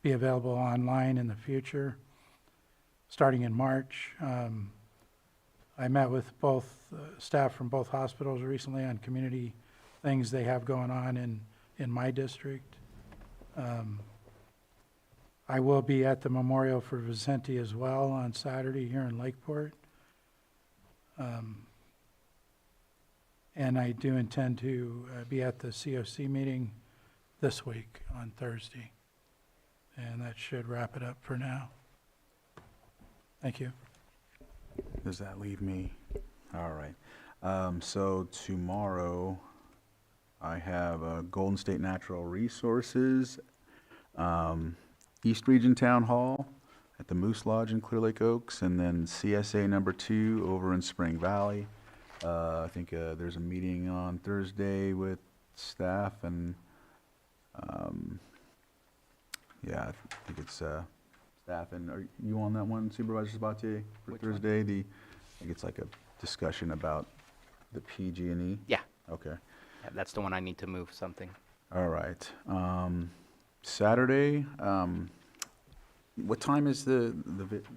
available online in the future, starting in March. I met with both staff from both hospitals recently on community things they have going on in my district. I will be at the memorial for Vicente as well on Saturday here in Lakeport. And I do intend to be at the COC meeting this week on Thursday. And that should wrap it up for now. Thank you. Does that leave me? All right. So tomorrow, I have Golden State Natural Resources, East Region Town Hall at the Moose Lodge in Clear Lake Oaks, and then CSA number 2 over in Spring Valley. I think there's a meeting on Thursday with staff, and yeah, I think it's staff. And are you on that one, Supervisor Sabatier, for Which one? Thursday? I think it's like a discussion about the PG&E. Yeah. Okay. Yeah, that's the one I need to move something. All right. Saturday, what time is the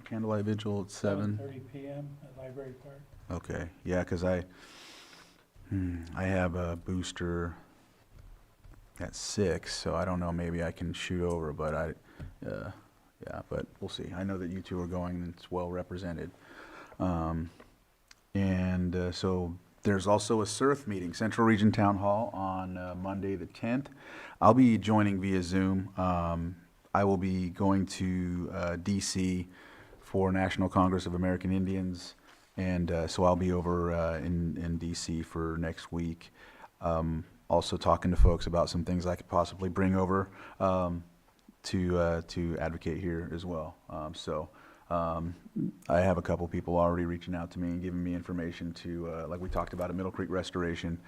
candlelight vigil? At 7? 7:30 p.m. at Library Park. Okay, yeah, because I have a booster at 6, so I don't know, maybe I can shoot over, but yeah, but we'll see. I know that you two are going, and it's well represented. So there's also a CERF meeting, Central Region Town Hall, on Monday the 10th. I'll be joining via Zoom. I will be going to DC for National Congress of American Indians, and so I'll be over in DC for next week. Also talking to folks about some things I could possibly bring over to advocate here as well. I have a couple people already reaching out to me and giving me information to, like we talked about at Middle Creek Restoration,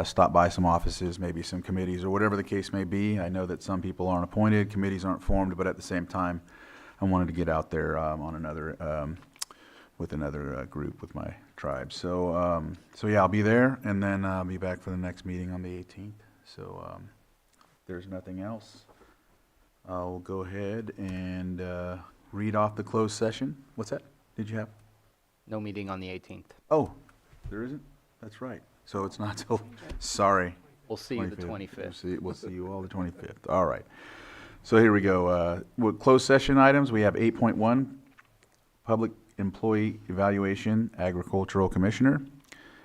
stop by some offices, maybe some committees, or whatever the case may be. I know that some people aren't appointed, committees aren't formed, but at the same time, I wanted to get out there on another, with another group with my tribe. So yeah, I'll be there, and then I'll be back for the next meeting on the 18th. So if there's nothing else, I'll go ahead and read off the closed session. What's that? Did you have? No meeting on the 18th. Oh, there isn't? That's right. So it's not till, sorry. We'll see you the 25th. 25th. We'll see you all the 25th. All right. So here we go. With closed session items, we have 8.1, Public Employee Evaluation, Agricultural Commissioner.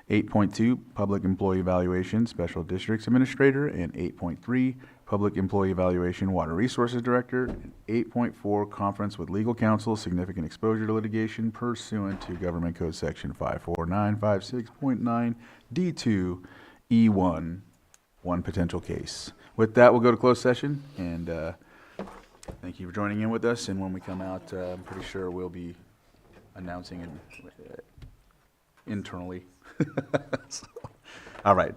8.2, Public Employee Evaluation, Special Districts Administrator. And 8.3, Public Employee Evaluation, Water Resources Director. And 8.4, Conference with Legal Counsel, Significant Exposure to Litigation pursuant to Government Code Section 54956.9 D2 E1, one potential case. With that, we'll go to closed session, and thank you for joining in with us. And when we come out, I'm pretty sure we'll be announcing it internally. So, all right.